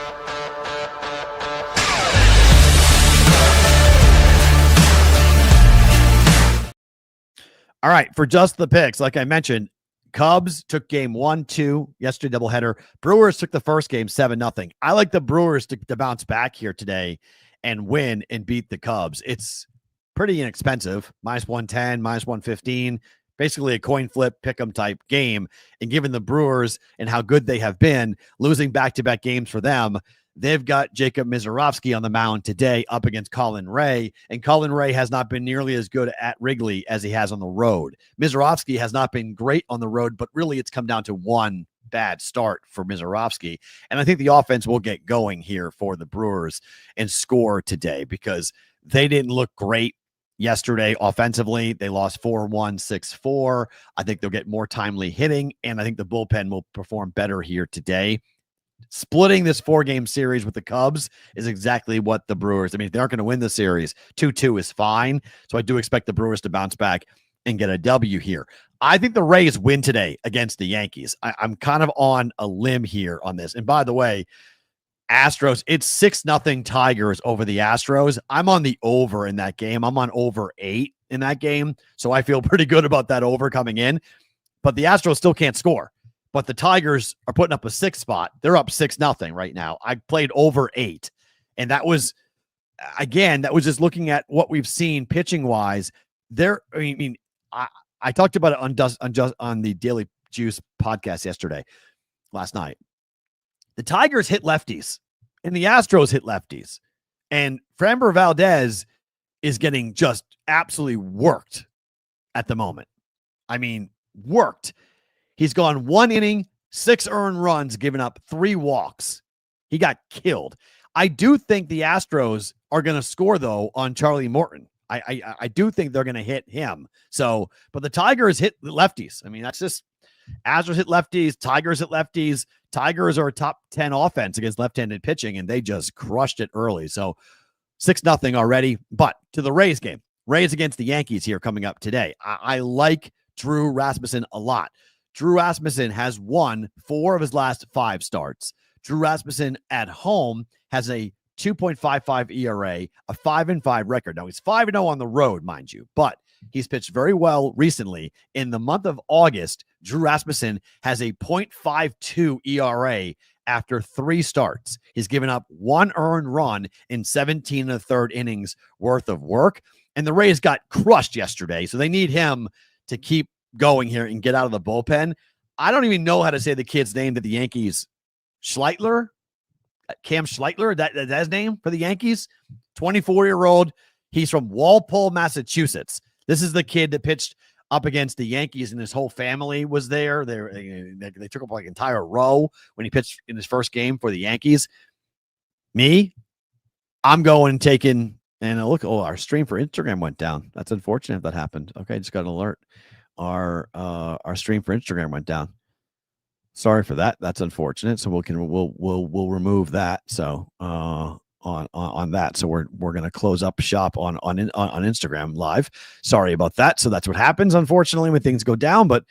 All right, for just the picks, like I mentioned, Cubs took game 1-2 yesterday, doubleheader. Brewers took the first game 7-0. I like the Brewers to bounce back here today and win and beat the Cubs. It's pretty inexpensive, -110, -115, basically a coin flip pick'em type game. And given the Brewers and how good they have been, losing back-to-back games for them, they've got Jacob Misirovsky on the mound today up against Colin Ray, and Colin Ray has not been nearly as good at Wrigley as he has on the road. Misirovsky has not been great on the road, but really it's come down to one bad start for Misirovsky. And I think the offense will get going here for the Brewers and score today because they didn't look great yesterday offensively. They lost 4-1, 6-4. I think they'll get more timely hitting, and I think the bullpen will perform better here today. Splitting this 4-game series with the Cubs is exactly what the Brewers, if they aren't going to win the series, 2-2 is fine. So I do expect the Brewers to bounce back and get a W here. I think the Rays win today against the Yankees. I'm kind of on a limb here on this. And by the way, Astros, it's 6-0 Tigers over the Astros. I'm on the over in that game. I'm on over 8 in that game. So I feel pretty good about that over coming in. But the Astros still can't score. but the Tigers are putting up a 6 spot. They're up 6-0 right now. I played over 8. And that was just looking at what we've seen pitching wise. I talked about it on the Daily Juice podcast last night. The Tigers hit lefties and the Astros hit lefties. And Framber Valdez is getting just absolutely worked at the moment. I mean, worked. He's gone 1 inning, 6 earned runs, given up 3 walks. He got killed. I do think the Astros are going to score, though, on Charlie Morton. I do think they're going to hit him. So, but the Tigers hit lefties. I mean, that's just Astros hit lefties, Tigers hit lefties. Tigers are a top 10 offense against left-handed pitching, and they just crushed it early. So 6-0 already. But to the Rays game, Rays against the Yankees here coming up today. I like Drew Rasmussen a lot. Drew Rasmussen has won 4 of his last 5 starts. Drew Rasmussen at home has a 2.55 ERA, a 5-5 record. Now, he's 5-0 on the road, mind you, but he's pitched very well recently. In the month of August, Drew Rasmussen has a 0.52 ERA after 3 starts. He's given up 1 earned run in 17 1/3 innings worth of work, and the Rays got crushed yesterday, so they need him to keep going here and get out of the bullpen. I don't even know how to say the kid's name that the Yankees, Cam Schleitler, that's his name for the Yankees, 24-year-old. He's from Walpole, Massachusetts. This is the kid that pitched up against the Yankees, and his whole family was there. They took up like an entire row when he pitched in his first game for the Yankees. I'm going and taking, and look, our stream for Instagram went down. That's unfortunate if that happened. Okay, just got an alert. Our stream for Instagram went down. Sorry for that. That's unfortunate. So we'll remove that. So on that. So we're going to close up shop on Instagram Live. Sorry about that. So that's what happens, unfortunately, when things go down, but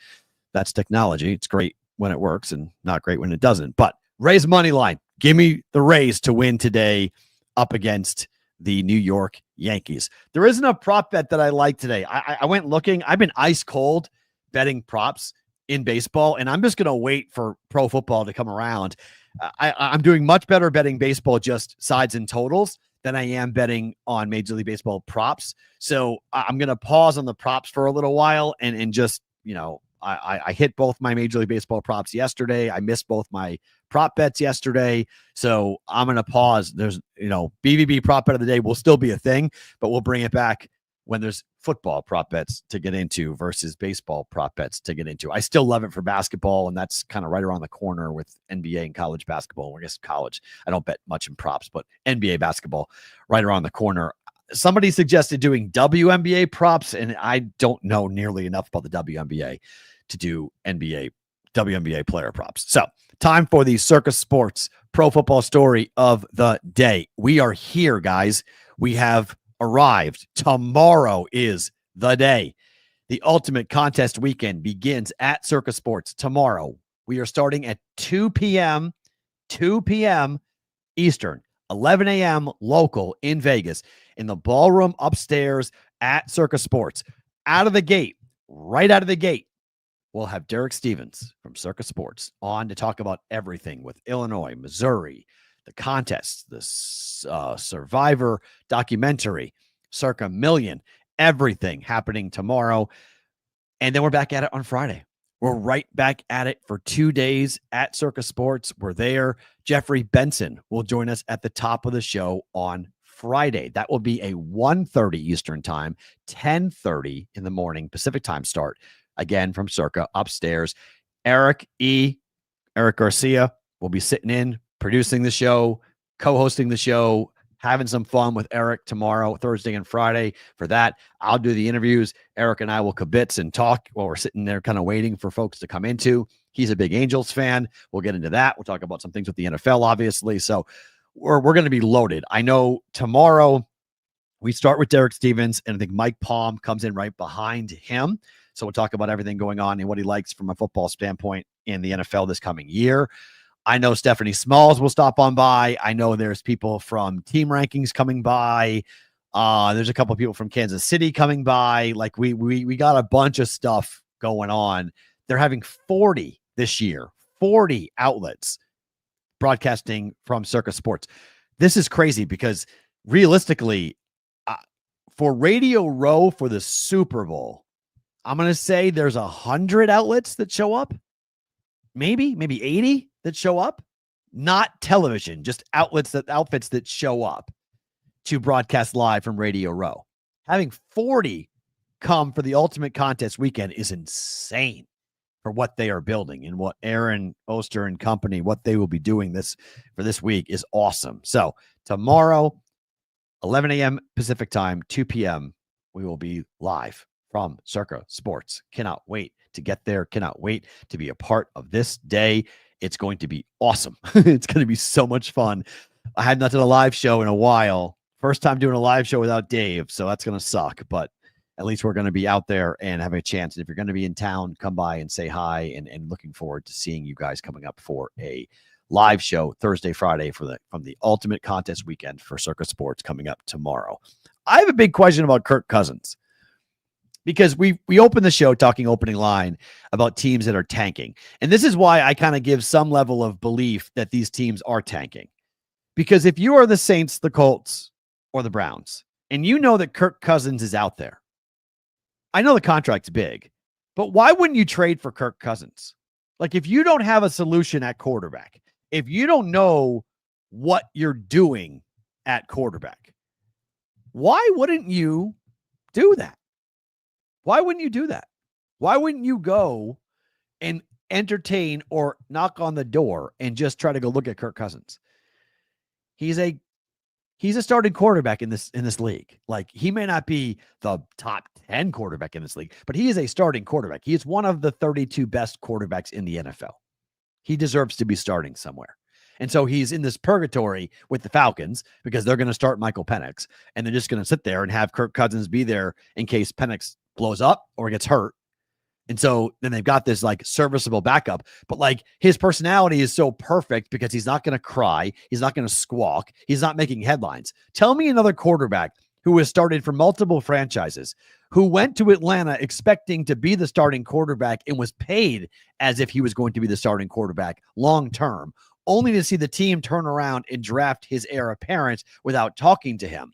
that's technology. It's great when it works and not great when it doesn't. But Rays money line. Give me the Rays to win today up against the New York Yankees. There isn't a prop bet that I like today. I went looking. I've been ice cold betting props in baseball, and I'm just going to wait for pro football to come around. I'm doing much better betting baseball just sides and totals than I am betting on Major League Baseball props. So I'm going to pause on the props for a little while and just, I hit both my Major League Baseball props yesterday. I missed both my prop bets yesterday. So I'm going to pause. There's, BvB prop bet of the day will still be a thing, but we'll bring it back when there's football prop bets to get into versus baseball prop bets to get into. I still love it for basketball, and that's kind of right around the corner with NBA and college basketball. I guess college, I don't bet much in props, but NBA basketball right around the corner. Somebody suggested doing WNBA props, and I don't know nearly enough about the WNBA to do WNBA player props. So time for the Circus Sports Pro Football Story of the Day. We are here, guys. We have arrived. Tomorrow is the day. The ultimate contest weekend begins at Circus Sports tomorrow. We are starting at 2 p.m. Eastern, 11 a.m. local in Vegas, in the ballroom upstairs at Circus Sports. Right out of the gate, we'll have Derek Stevens from Circus Sports on to talk about everything with Illinois, Missouri, the contests, the Survivor documentary, Circa Million, everything happening tomorrow. And then we're back at it on Friday. We're right back at it for 2 days at Circus Sports. We're there. Jeffrey Benson will join us at the top of the show on Friday. That will be a 1:30 Eastern time, 10:30 in the morning Pacific time start. Again, from Circa upstairs. Eric Garcia will be sitting in, producing the show, co-hosting the show, having some fun with Eric tomorrow, Thursday and Friday. For that, I'll do the interviews. Eric and I will kibitz and talk while we're sitting there kind of waiting for folks to come into. He's a big Angels fan. We'll get into that. We'll talk about some things with the NFL, obviously. So we're going to be loaded. I know tomorrow we start with Derek Stevens, and I think Mike Palm comes in right behind him. So we'll talk about everything going on and what he likes from a football standpoint in the NFL this coming year. I know Stephanie Smalls will stop on by. I know there's people from Team Rankings coming by. There's a couple of people from Kansas City coming by. Like we got a bunch of stuff going on. They're having 40 this year, 40 outlets broadcasting from Circa Sports. This is crazy because realistically, for Radio Row for the Super Bowl, I'm going to say there's 100 outlets that show up. Maybe 80 that show up. Not television, just outfits that show up to broadcast live from Radio Row. Having 40 come for the Ultimate Contest weekend is insane for what they are building, and what Aaron Oster and company, what they will be doing for this week is awesome. So tomorrow, 11 a.m. Pacific time, 2 p.m., we will be live from Circa Sports. Cannot wait to get there. Cannot wait to be a part of this day. It's going to be awesome. It's going to be so much fun. I had not done a live show in a while. First time doing a live show without Dave, so that's going to suck. But at least we're going to be out there and having a chance. And if you're going to be in town, come by and say hi. And looking forward to seeing you guys coming up for a live show Thursday, Friday from the Ultimate Contest weekend for Circa Sports coming up tomorrow. I have a big question about Kirk Cousins, because we opened the show talking opening line about teams that are tanking. And this is why I kind of give some level of belief that these teams are tanking. Because if you are the Saints, the Colts, or the Browns, and you know that Kirk Cousins is out there, I know the contract's big, but why wouldn't you trade for Kirk Cousins? Like, if you don't have a solution at quarterback, if you don't know what you're doing at quarterback, why wouldn't you do that? Why wouldn't you do that? Why wouldn't you go and entertain or knock on the door and just try to go look at Kirk Cousins? He's a starting quarterback in this league. Like, he may not be the top 10 quarterback in this league, but he is a starting quarterback. He is one of the 32 best quarterbacks in the NFL. He deserves to be starting somewhere. And so he's in this purgatory with the Falcons because they're going to start Michael Penix, and they're just going to sit there and have Kirk Cousins be there in case Penix blows up or gets hurt. And so then they've got this like serviceable backup, but like his personality is so perfect because he's not going to cry. He's not going to squawk. He's not making headlines. Tell me another quarterback who has started for multiple franchises, who went to Atlanta expecting to be the starting quarterback and was paid as if he was going to be the starting quarterback long-term, only to see the team turn around and draft his heir apparent without talking to him.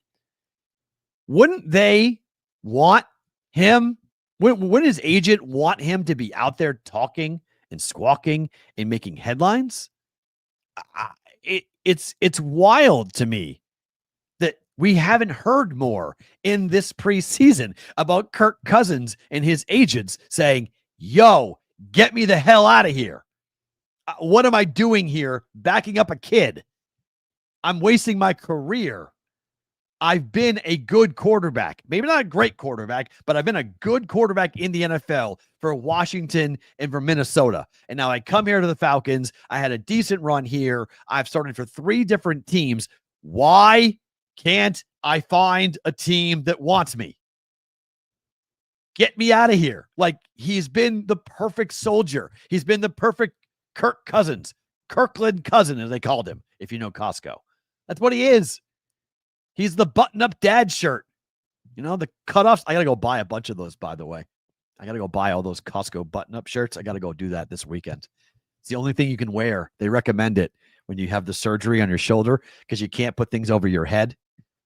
Wouldn't they want him? Wouldn't his agent want him to be out there talking and squawking and making headlines? It's wild to me that we haven't heard more in this preseason about Kirk Cousins and his agents saying, yo, get me the hell out of here. What am I doing here backing up a kid? I'm wasting my career. I've been a good quarterback, maybe not a great quarterback, but I've been a good quarterback in the NFL for Washington and for Minnesota. And now I come here to the Falcons. I had a decent run here. I've started for 3 different teams. Why can't I find a team that wants me? Get me out of here. Like, he's been the perfect soldier. He's been the perfect Kirk Cousins, Kirkland cousin, as they called him, if you know Costco. That's what he is. He's the button-up dad shirt. You know, the cutoffs. I got to go buy a bunch of those, by the way. I got to go buy all those Costco button-up shirts. I got to go do that this weekend. It's the only thing you can wear. They recommend it when you have the surgery on your shoulder because you can't put things over your head.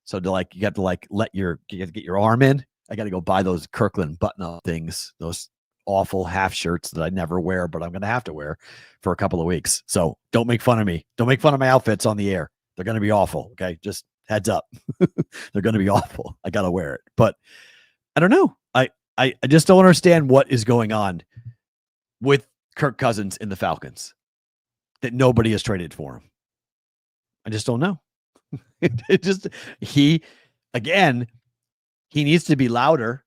So you got to get your arm in. I got to go buy those Kirkland button-up things, those awful half shirts that I never wear, but I'm going to have to wear for a couple of weeks. So don't make fun of me. Don't make fun of my outfits on the air. They're going to be awful. Okay. Just heads up. They're going to be awful. I got to wear it, but I don't know. I just don't understand what is going on with Kirk Cousins in the Falcons that nobody has traded for him. I just don't know. He needs to be louder,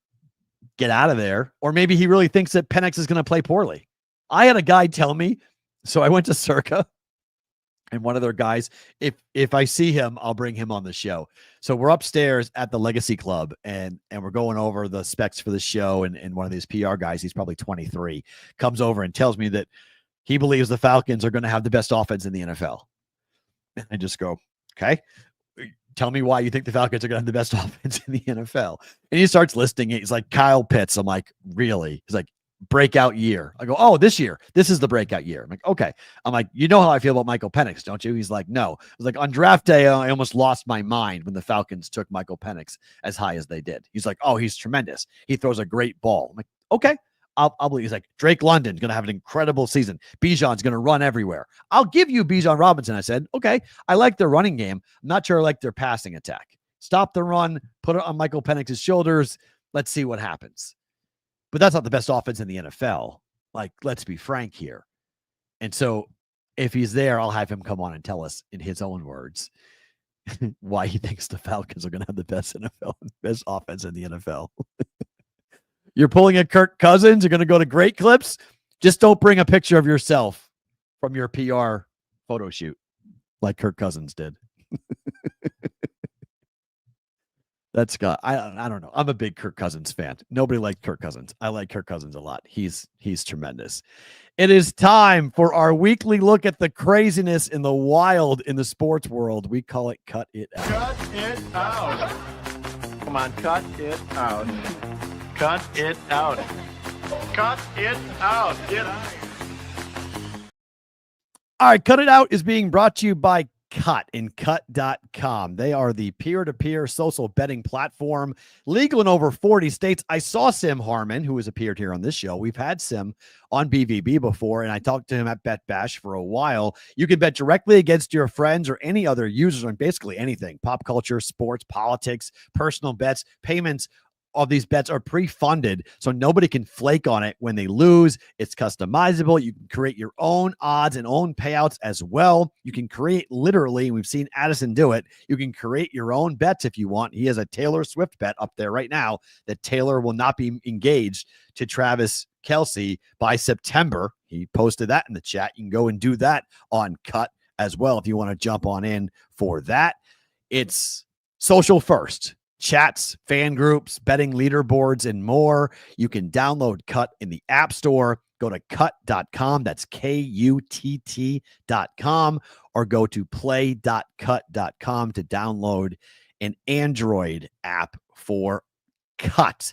get out of there. Or maybe he really thinks that Penix is going to play poorly. I had a guy tell me, so I went to Circa, and one of their guys, if I see him, I'll bring him on the show. So we're upstairs at the Legacy Club, and we're going over the specs for the show, and one of these PR guys, he's probably 23, comes over and tells me that he believes the Falcons are going to have the best offense in the NFL. And I just go, okay, tell me why you think the Falcons are going to have the best offense in the NFL. And he starts listing it. He's like, Kyle Pitts. I'm like, really? He's like, breakout year. I go, oh, this year, this is the breakout year. I'm like, okay. I'm like, you know how I feel about Michael Penix, don't you? He's like, no. I was like, on draft day, I almost lost my mind when the Falcons took Michael Penix as high as they did. He's like, oh, he's tremendous. He throws a great ball. I'm like, okay. I'll believe. He's like, Drake London's going to have an incredible season. Bijan's going to run everywhere. I'll give you Bijan Robinson. I said, okay, I like their running game. I'm not sure I like their passing attack. Stop the run, put it on Michael Penix's shoulders. Let's see what happens. But that's not the best offense in the NFL. Like, let's be frank here. And so if he's there, I'll have him come on and tell us in his own words why he thinks the Falcons are going to have the best best offense in the NFL. You're pulling a Kirk Cousins. You're going to go to Great Clips. Just don't bring a picture of yourself from your PR photo shoot like Kirk Cousins did. That's got, I don't know. I'm a big Kirk Cousins fan. Nobody liked Kirk Cousins. I like Kirk Cousins a lot. He's tremendous. It is time for our weekly look at the craziness in the wild in the sports world. We call it Cut It Out. Cut it out. Come on, cut it out. Cut it out. Cut it out. Get out. All right, Cut It Out is being brought to you by Cut and Cut.com. They are the peer-to-peer social betting platform, legal in over 40 states. I saw Sim Harmon, who has appeared here on this show. We've had Sim on BvB before, and I talked to him at Bet Bash for a while. You can bet directly against your friends or any other users on basically anything: pop culture, sports, politics, personal bets, payments. All these bets are pre-funded, so nobody can flake on it when they lose. It's customizable. You can create your own odds and own payouts as well. You can create literally, and we've seen Addison do it, you can create your own bets if you want. He has a Taylor Swift bet up there right now that Taylor will not be engaged to Travis Kelce by September. He posted that in the chat. You can go and do that on Cut as well if you want to jump on in for that. It's social first. Chats, fan groups, betting leaderboards, and more. You can download Cut in the App Store. Go to cut.com. That's KUTT.com. Or go to play.cut.com to download an Android app for Cut.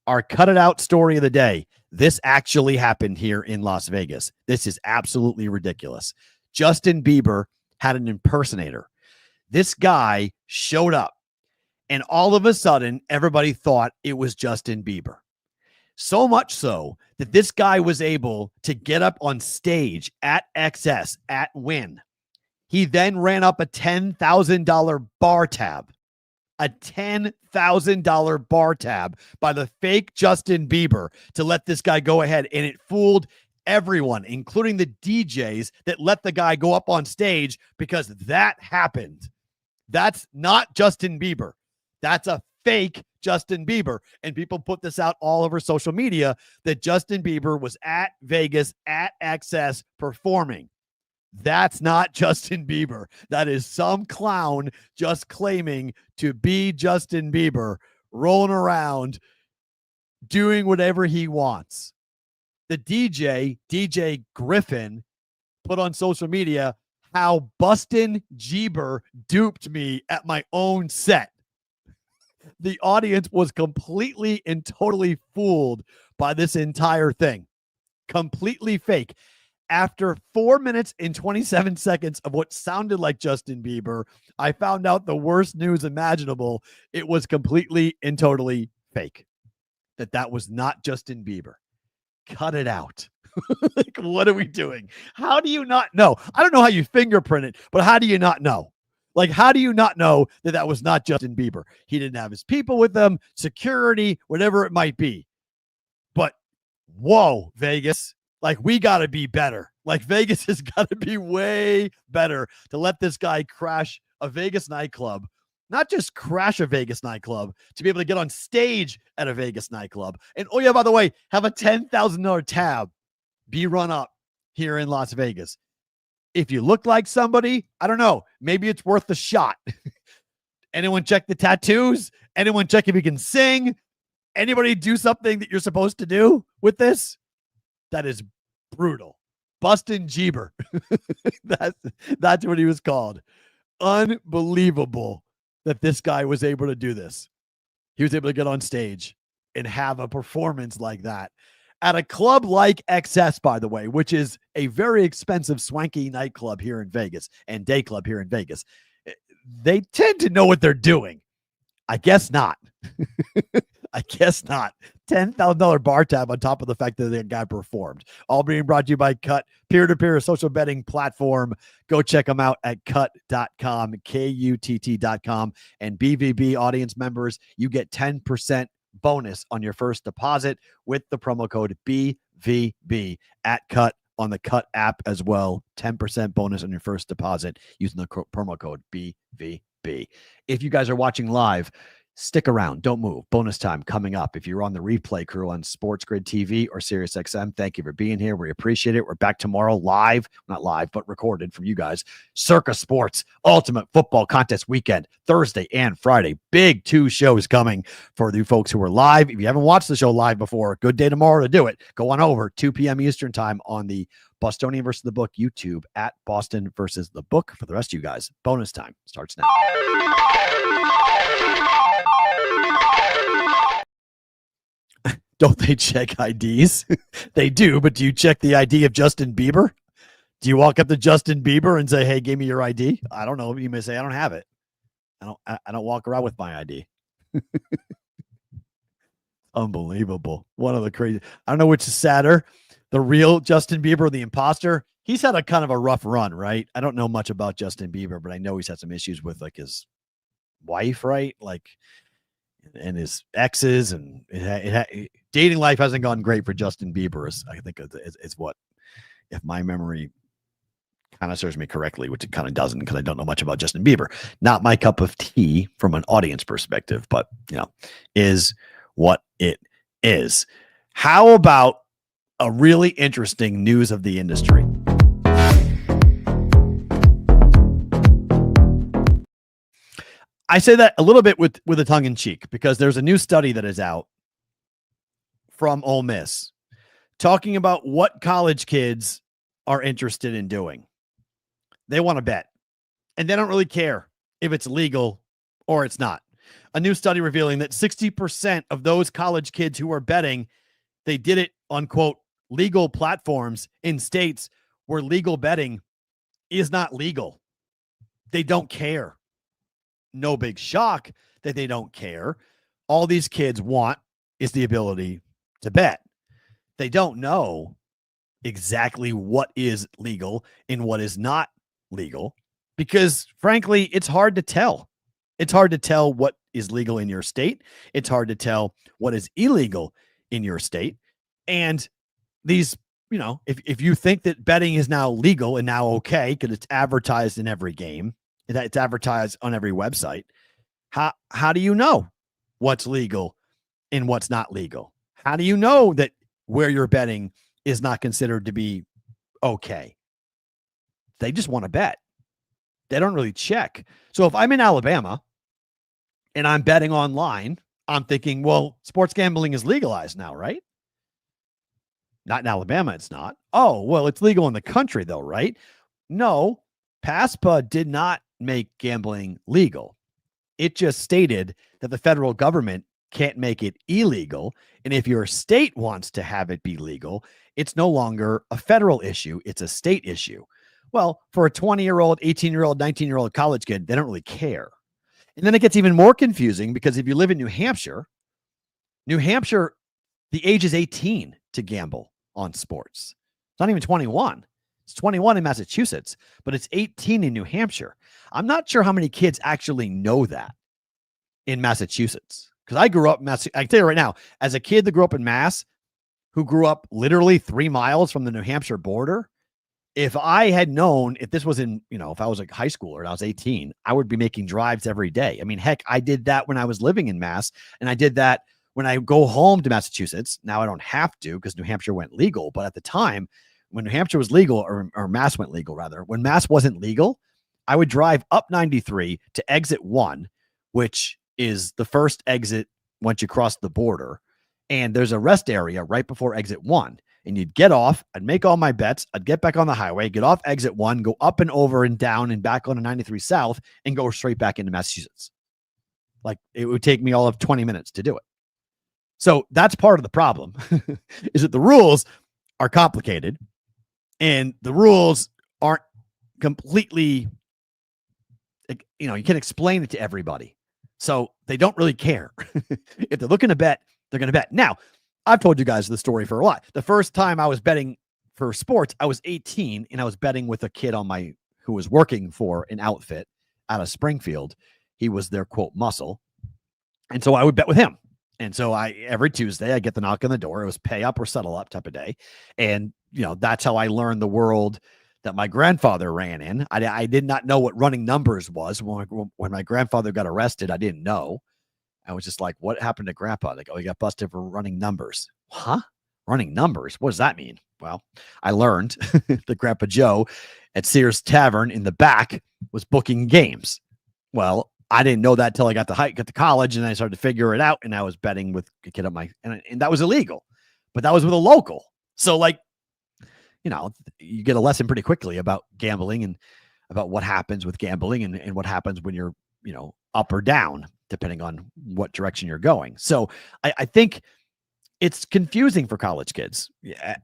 Our Cut It Out story of the day. This actually happened here in Las Vegas. This is absolutely ridiculous. Justin Bieber had an impersonator. This guy showed up. And all of a sudden, everybody thought it was Justin Bieber. So much so that this guy was able to get up on stage at XS at Wynn. He then ran up a $10,000 bar tab. A $10,000 bar tab by the fake Justin Bieber to let this guy go ahead. And it fooled everyone, including the DJs that let the guy go up on stage, because that happened. That's not Justin Bieber. That's a fake Justin Bieber. And people put this out all over social media that Justin Bieber was at Vegas at XS performing. That's not Justin Bieber. That is some clown just claiming to be Justin Bieber, rolling around, doing whatever he wants. The DJ Griffin, put on social media how Bustin' Jeeber duped me at my own set. The audience was completely and totally fooled by this entire thing. Completely fake. After 4 minutes and 27 seconds of what sounded like Justin Bieber, I found out the worst news imaginable. It was completely and totally fake. That was not Justin Bieber. Cut it out. Like, what are we doing? How do you not know? I don't know how you fingerprint it, but how do you not know? Like, how do you not know that was not Justin Bieber? He didn't have his people with him, security, whatever it might be. But, whoa, Vegas. Like, we got to be better. Like, Vegas has got to be way better to let this guy crash a Vegas nightclub. Not just crash a Vegas nightclub, to be able to get on stage at a Vegas nightclub. And, oh yeah, by the way, have a $10,000 tab be run up here in Las Vegas. If you look like somebody, I don't know, maybe it's worth the shot. Anyone check the tattoos? Anyone check if you can sing? Anybody do something that you're supposed to do with this? That is brutal. Bustin' Jeeber. That's what he was called. Unbelievable that this guy was able to do this. He was able to get on stage and have a performance like that. at a club like XS, by the way, which is a very expensive, swanky nightclub here in Vegas and day club here in Vegas, they tend to know what they're doing. I guess not. I guess not. $10,000 bar tab on top of the fact that the guy performed. All being brought to you by Cut, peer-to-peer social betting platform. Go check them out at cut.com, KUTT.com. And BvB audience members, you get 10% bonus on your first deposit with the promo code BVB at Cut on the Cut app as well. 10% bonus on your first deposit using the promo code BVB. If you guys are watching live, stick around. Don't move. Bonus time coming up. If you're on the replay crew on Sports Grid TV or SiriusXM, thank you for being here. We appreciate it. We're back tomorrow live, not live, but recorded from you guys. Circa Sports Ultimate Football Contest Weekend, Thursday and Friday. Big 2 shows coming for you folks who are live. If you haven't watched the show live before, good day tomorrow to do it. Go on over 2 p.m. Eastern time on the Bostonian versus the Book YouTube at Boston versus the Book. For the rest of you guys, bonus time starts now. Don't they check IDs? They do, but do you check the ID of Justin Bieber? Do you walk up to Justin Bieber and say, "Hey, give me your ID"? I don't know. You may say, "I don't have it. I don't walk around with my ID." Unbelievable. One of the crazy. I don't know which is sadder, the real Justin Bieber or the imposter. He's had a kind of a rough run, right? I don't know much about Justin Bieber, but I know he's had some issues with like his wife, right? Like, and his exes, and dating life hasn't gone great for Justin Bieber. I think it's what, if my memory kind of serves me correctly, which it kind of doesn't because I don't know much about Justin Bieber. Not my cup of tea from an audience perspective, but is what it is. How about a really interesting news of the industry? I say that a little bit with a tongue in cheek because there's a new study that is out from Ole Miss talking about what college kids are interested in doing. They want to bet, and they don't really care if it's legal or it's not. A new study revealing that 60% of those college kids who are betting, they did it on, quote, legal platforms in states where legal betting is not legal. They don't care. No big shock that they don't care. All these kids want is the ability to bet. They don't know exactly what is legal and what is not legal because, frankly, it's hard to tell. It's hard to tell what is legal in your state. It's hard to tell what is illegal in your state. And these, if you think that betting is now legal and now okay because it's advertised in every game, it's advertised on every website, how do you know what's legal and what's not legal? How do you know that where you're betting is not considered to be okay? They just want to bet. They don't really check. So if I'm in Alabama and I'm betting online, I'm thinking, well, sports gambling is legalized now, right? Not in Alabama, it's not. Oh, well, it's legal in the country though, right? No, PASPA did not make gambling legal. It just stated that the federal government can't make it illegal. And if your state wants to have it be legal, it's no longer a federal issue. It's a state issue. Well, for a 20-year-old, 18-year-old, 19-year-old college kid, they don't really care. And then it gets even more confusing because if you live in New Hampshire, the age is 18 to gamble on sports. It's not even 21. It's 21 in Massachusetts, but it's 18 in New Hampshire. I'm not sure how many kids actually know that in Massachusetts. Because I grew up in I can tell you right now, as a kid that grew up in Mass, who grew up literally 3 miles from the New Hampshire border, if I had known, if this was in, if I was like high school or I was 18, I would be making drives every day. I mean, heck, I did that when I was living in Mass, and I did that when I go home to Massachusetts. Now I don't have to because New Hampshire went legal, but at the time, when New Hampshire was legal, or Mass went legal rather, when Mass wasn't legal, I would drive up 93 to exit 1, which is the first exit once you cross the border. And there's a rest area right before exit 1. And you'd get off, I'd make all my bets, I'd get back on the highway, get off exit 1, go up and over and down and back on 93 South and go straight back into Massachusetts. Like, it would take me all of 20 minutes to do it. So that's part of the problem is that the rules are complicated and the rules aren't completely, you can't explain it to everybody. So they don't really care. If they're looking to bet, they're going to bet. Now, I've told you guys the story for a while. The first time I was betting for sports, I was 18 and I was betting with a kid who was working for an outfit out of Springfield. He was their quote muscle. And so I would bet with him. And so every Tuesday I get the knock on the door. It was pay up or settle up type of day. And, that's how I learned the world that my grandfather ran in. I did not know what running numbers was. When my grandfather got arrested, I didn't know. I was just like, what happened to grandpa? They go, he got busted for running numbers. Huh? Running numbers? What does that mean? Well, I learned that Grandpa Joe at Sears Tavern in the back was booking games. Well, I didn't know that till I got to college and I started to figure it out. And I was betting with a kid and that was illegal, but that was with a local. So you get a lesson pretty quickly about gambling and about what happens with gambling and what happens when you're, up or down, depending on what direction you're going. So I think it's confusing for college kids.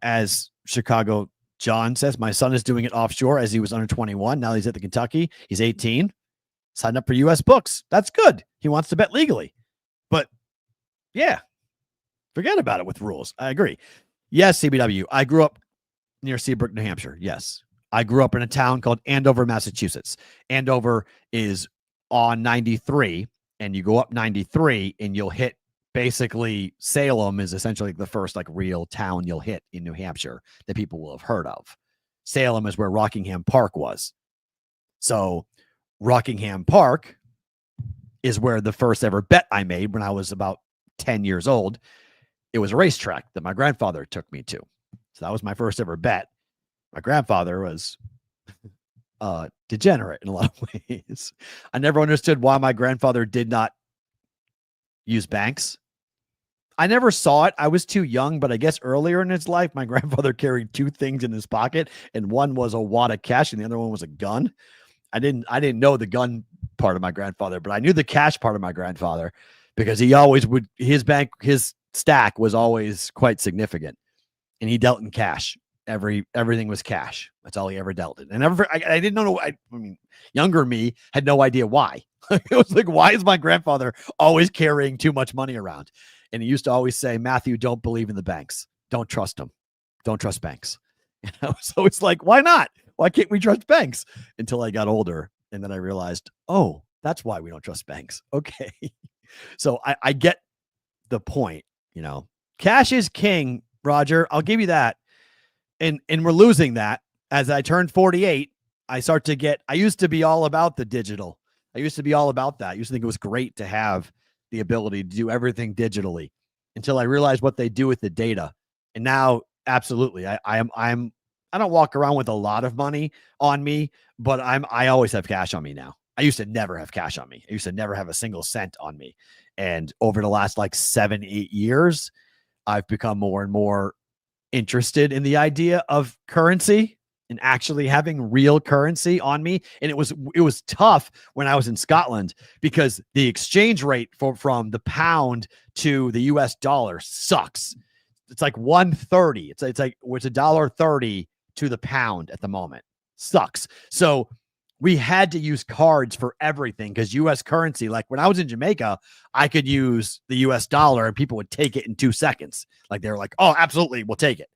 As Chicago John says, my son is doing it offshore as he was under 21. Now he's at the Kentucky. He's 18. Signed up for U.S. books. That's good. He wants to bet legally. But yeah, forget about it with rules. I agree. Yes, CBW. I grew up near Seabrook, New Hampshire. Yes. I grew up in a town called Andover, Massachusetts. Andover is on 93, and you go up 93, and you'll hit basically Salem is essentially the first real town you'll hit in New Hampshire that people will have heard of. Salem is where Rockingham Park was. So Rockingham Park is where the first ever bet I made when I was about 10 years old. It was a racetrack that my grandfather took me to. So that was my first ever bet. My grandfather was degenerate in a lot of ways. I never understood why my grandfather did not use banks. I never saw it. I was too young, but I guess earlier in his life, my grandfather carried two things in his pocket, and one was a wad of cash and the other one was a gun. I didn't know the gun part of my grandfather, but I knew the cash part of my grandfather because he always would, his stack was always quite significant, and he dealt in cash. Everything was cash. That's all he ever dealt in. And I didn't know. I mean, younger me had no idea why. It was like, why is my grandfather always carrying too much money around? And he used to always say, Matthew, don't believe in the banks. Don't trust them. Don't trust banks. So it's like, why not? Why can't we trust banks? Until I got older. And then I realized, oh, that's why we don't trust banks. Okay. So I get the point, cash is king, Roger. I'll give you that. And we're losing that. As I turned 48, I used to be all about the digital. I used to be all about that. I used to think it was great to have the ability to do everything digitally until I realized what they do with the data. And now, absolutely, I don't walk around with a lot of money on me, but I always have cash on me now. I used to never have cash on me. I used to never have a single cent on me. And over the last 7-8 years, I've become more and more interested in the idea of currency and actually having real currency on me. And it was tough when I was in Scotland because the exchange rate from the pound to the US dollar sucks. It's like 130. It's $1.30 to the pound at the moment. Sucks. So we had to use cards for everything because US currency, like when I was in Jamaica, I could use the US dollar and people would take it in 2 seconds. They were like, oh, absolutely, we'll take it.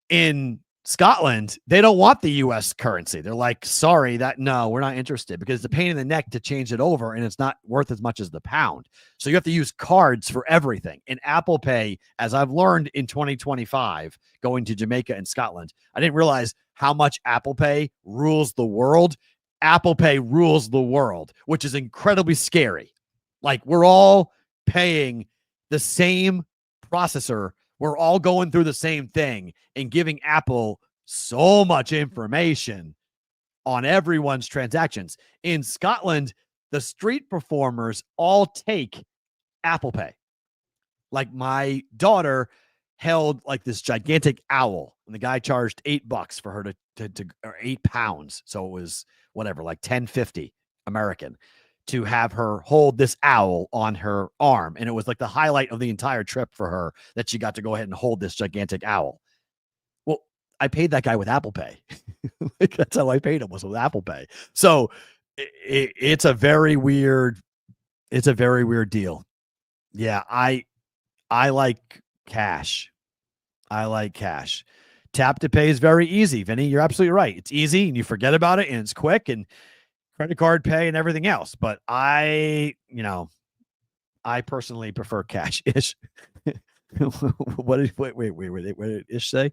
In Scotland, they don't want the US currency. They're like, sorry, no, we're not interested because it's a pain in the neck to change it over and it's not worth as much as the pound. So you have to use cards for everything. And Apple Pay, as I've learned in 2025, going to Jamaica and Scotland, I didn't realize how much Apple Pay rules the world. Apple Pay rules the world, which is incredibly scary. We're all paying the same processor. We're all going through the same thing and giving Apple so much information on everyone's transactions. In Scotland, the street performers all take Apple Pay. My daughter held this gigantic owl, and the guy charged $8 for her to or £8. So it was whatever, $10.50 American to have her hold this owl on her arm. And it was like the highlight of the entire trip for her that she got to go ahead and hold this gigantic owl. Well, I paid that guy with Apple Pay. Like, that's how I paid him, was with Apple Pay. So it's a very weird deal. Yeah, I like cash. I like cash. Tap to pay is very easy, Vinny. You're absolutely right. It's easy and you forget about it and it's quick, and credit card pay and everything else. But I personally prefer cash-ish. What did Ish say?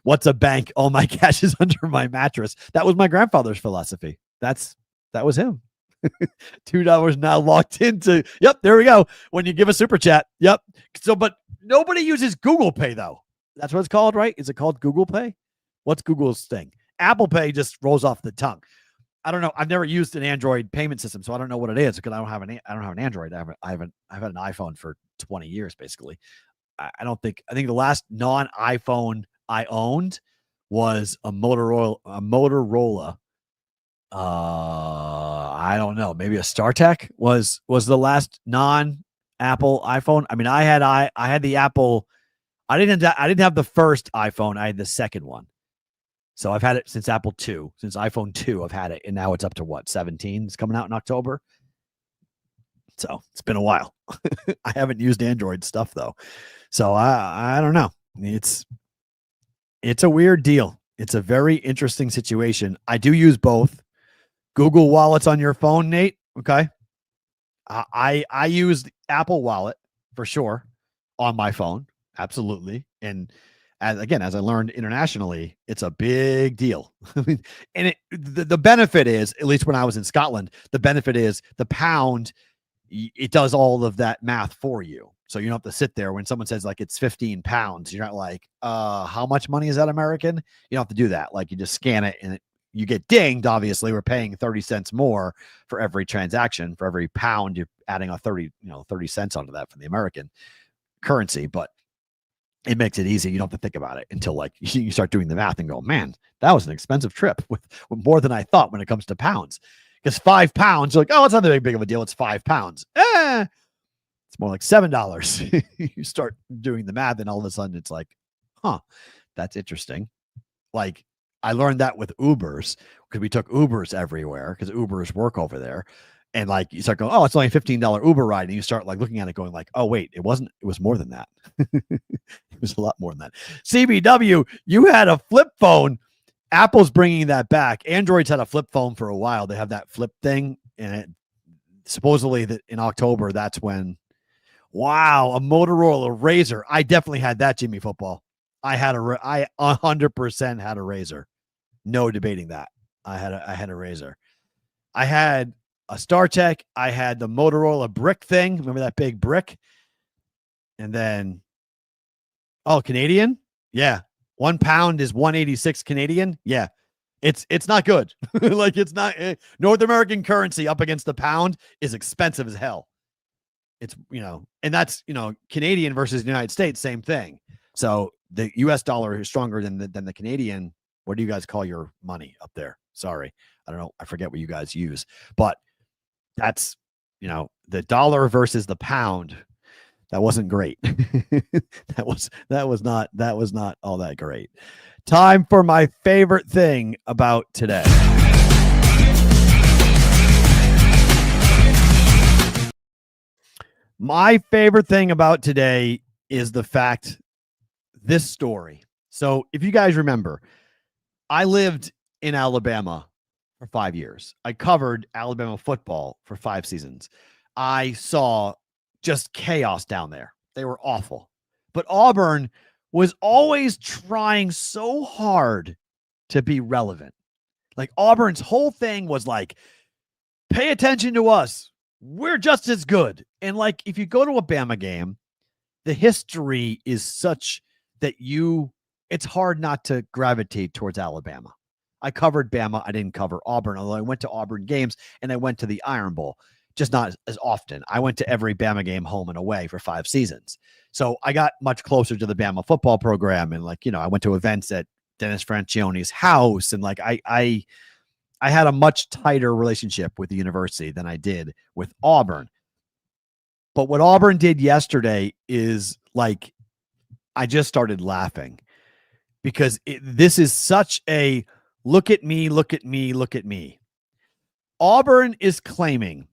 What's a bank? All my cash is under my mattress. That was my grandfather's philosophy. That was him. $2 now locked into. Yep, there we go. When you give a super chat. Yep. So, but nobody uses Google Pay though. That's what it's called, right? Is it called Google Pay? What's Google's thing? Apple Pay just rolls off the tongue. I don't know. I've never used an Android payment system, so I don't know what it is because I don't have an Android. I've had an iPhone for 20 years basically. I think the last non-iPhone I owned was a Motorola. I don't know. Maybe a StarTech was the last non-Apple iPhone. I mean, I had the Apple. I didn't have the first iPhone. I had the second one. So I've had it since Apple II, since iPhone 2. I've had it, and now it's up to what, 17? It's coming out in October. So it's been a while. I haven't used Android stuff though, so I don't know. It's a weird deal. It's a very interesting situation. I do use both. Google Wallets on your phone, Nate. Okay. I use the Apple Wallet for sure on my phone. Absolutely. And as I learned internationally, it's a big deal. I mean, and the benefit is, at least when I was in Scotland, the benefit is the pound, it does all of that math for you. So you don't have to sit there when someone says like it's 15 pounds. You're not like, how much money is that American? You don't have to do that. Like, you just scan it and you get dinged. Obviously, we're paying 30 cents more for every transaction. For every pound, you're adding 30 cents onto that from the American currency. But it makes it easy. You don't have to think about it until like you start doing the math and go, man, that was an expensive trip with more than I thought when it comes to pounds. Because 5 pounds, you're like, oh, it's not that big of a deal. It's 5 pounds. It's more like $7. You start doing the math, and all of a sudden it's like, that's interesting. Like, I learned that with Ubers, because we took Ubers everywhere because Ubers work over there. And like, you start going, oh, it's only a $15 Uber ride. And you start like looking at it going like, oh, wait, it was more than that. It was a lot more than that. CBW, you had a flip phone. Apple's bringing that back. Android's had a flip phone for a while. They have that flip thing. And supposedly that in October, that's when, wow, a Motorola Razr. I definitely had that, Jimmy Football. I 100% had a Razr. No debating that. I had a Razr. I had a StarTech. I had the Motorola brick thing. Remember that big brick? And then, Canadian? Yeah. 1 pound is 186 Canadian. Yeah. It's not good. Like, it's not North American currency up against the pound is expensive as hell. It's, and that's, Canadian versus the United States, same thing. So the US dollar is stronger than the Canadian. What do you guys call your money up there? Sorry. I don't know. I forget what you guys use, but that's, the dollar versus the pound. That wasn't great. that was not all that great. Time for my favorite thing about today. My favorite thing about today is the fact, this story. So if you guys remember, I lived in Alabama for 5 years. I covered Alabama football for 5 seasons. I saw just chaos down there. They were awful. But Auburn was always trying so hard to be relevant. Like, Auburn's whole thing was like, pay attention to us. We're just as good. And like, if you go to a Bama game, the history is such that it's hard not to gravitate towards Alabama. I covered Bama. I didn't cover Auburn, although I went to Auburn games and I went to the Iron Bowl, just not as often. I went to every Bama game home and away for 5 seasons. So I got much closer to the Bama football program. And like, I went to events at Dennis Franchione's house. And like, I I had a much tighter relationship with the university than I did with Auburn. But what Auburn did yesterday is like, I just started laughing because this is such a look at me, look at me, look at me. Auburn is claiming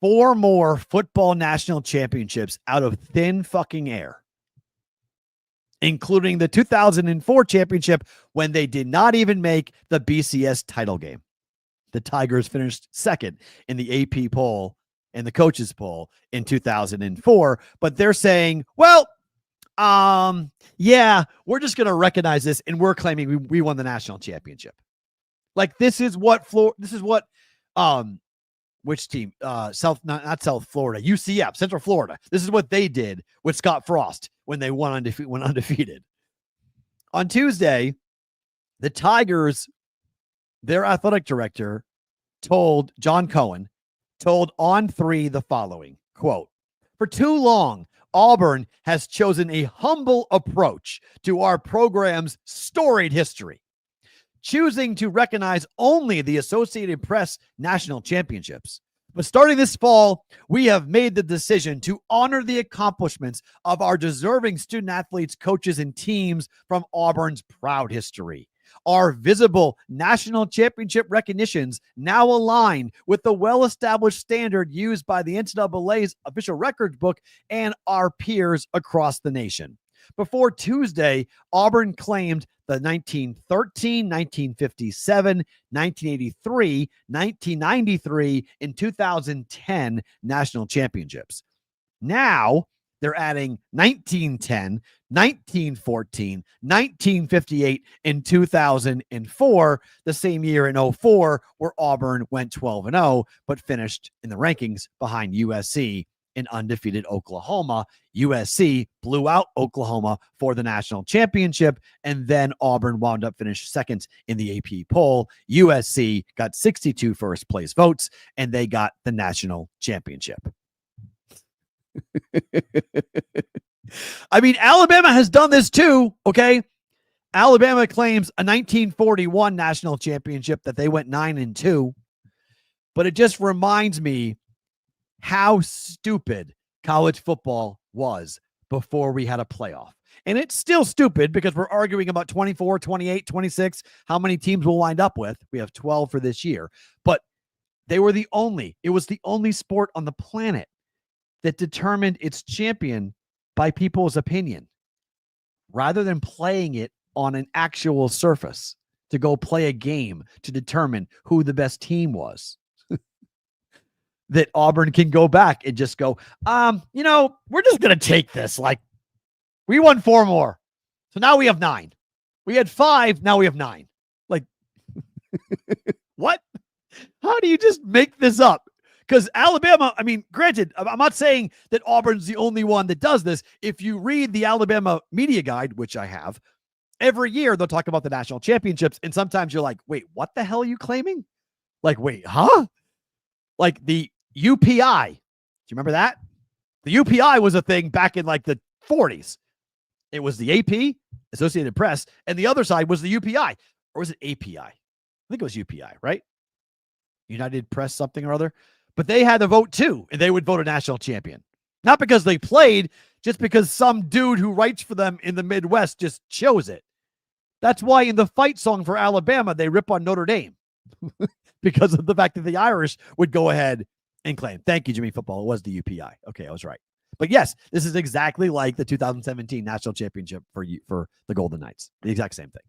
4 more football national championships out of thin fucking air, including the 2004 championship when they did not even make the BCS title game. The Tigers finished second in the AP poll and the coaches poll in 2004, but they're saying, well, yeah, we're just going to recognize this and we're claiming we won the national championship. Like this is what which team? Not South Florida, UCF, Central Florida. This is what they did with Scott Frost when they went undefeated. On Tuesday, the Tigers, their athletic director, John Cohen told On3 the following, quote, "For too long, Auburn has chosen a humble approach to our program's storied history, choosing to recognize only the Associated Press national championships. But starting this fall, we have made the decision to honor the accomplishments of our deserving student athletes, coaches, and teams from Auburn's proud history. Our visible national championship recognitions now align with the well-established standard used by the NCAA's official records book and our peers across the nation. Before Tuesday, Auburn claimed the 1913, 1957, 1983, 1993, and 2010 national championships. Now they're adding 1910, 1914, 1958, and 2004, the same year in 2004, where Auburn went 12-0, but finished in the rankings behind USC and undefeated Oklahoma. USC blew out Oklahoma for the national championship, and then Auburn wound up finished second in the AP poll. USC got 62 first place votes, and they got the national championship. I mean, Alabama has done this too, okay? Alabama claims a 1941 national championship that they went 9-2, but it just reminds me how stupid college football was before we had a playoff. And it's still stupid because we're arguing about 24, 28, 26, how many teams we'll wind up with. We have 12 for this year, but it was the only sport on the planet that determined its champion by people's opinion rather than playing it on an actual surface to go play a game to determine who the best team was. That Auburn can go back and just go, we're just going to take this. Like, we won 4 more. So now we have 9. We had 5. Now we have 9. Like, what? How do you just make this up? Because Alabama, I mean, granted, I'm not saying that Auburn's the only one that does this. If you read the Alabama media guide, which I have, every year they'll talk about the national championships. And sometimes you're like, wait, what the hell are you claiming? Like, wait, huh? Like the UPI. Do you remember that? The UPI was a thing back in like the 40s. It was the AP, Associated Press, and the other side was the UPI. Or was it API? I think it was UPI, right? United Press something or other. But they had to vote too, and they would vote a national champion. Not because they played, just because some dude who writes for them in the Midwest just chose it. That's why in the fight song for Alabama, they rip on Notre Dame. Because of the fact that the Irish would go ahead and claim. Thank you, Jimmy Football. It was the UPI. Okay, I was right. But yes, this is exactly like the 2017 national championship for the Golden Knights. The exact same thing.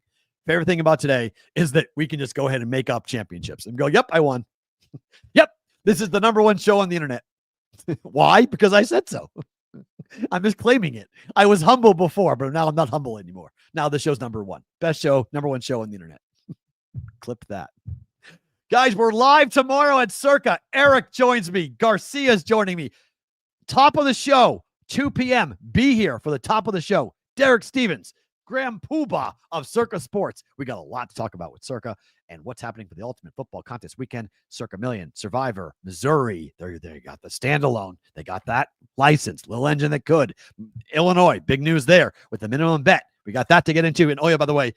Favorite thing about today is that we can just go ahead and make up championships and go, yep, I won. Yep, this is the number 1 show on the internet. Why? Because I said so. I'm just claiming it. I was humble before, but now I'm not humble anymore. Now the show's number 1. Best show, number 1 show on the internet. Clip that. Guys, we're live tomorrow at Circa. Eric joins me. Garcia's joining me. Top of the show, 2 p.m. Be here for the top of the show. Derek Stevens, Graham Poobah of Circa Sports. We got a lot to talk about with Circa and what's happening for the Ultimate Football Contest weekend. Circa Million, Survivor, Missouri. They got the standalone. They got that license. Little engine that could. Illinois, big news there with the minimum bet. We got that to get into. And oh yeah, by the way,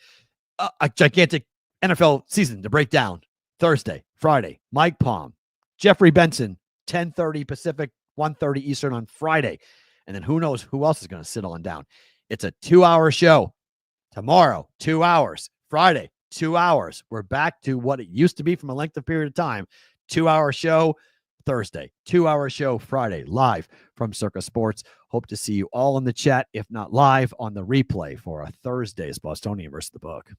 a gigantic NFL season to break down Thursday, Friday, Mike Palm, Jeffrey Benson, 10:30 Pacific, 1:30 Eastern on Friday. And then who knows who else is going to sit on down. It's a 2-hour show. Tomorrow, 2 hours. Friday, 2 hours. We're back to what it used to be from a length of period of time. 2-hour show Thursday, 2-hour show Friday, live from Circa Sports. Hope to see you all in the chat, if not live on the replay for a Thursday's Bostonian versus the Book.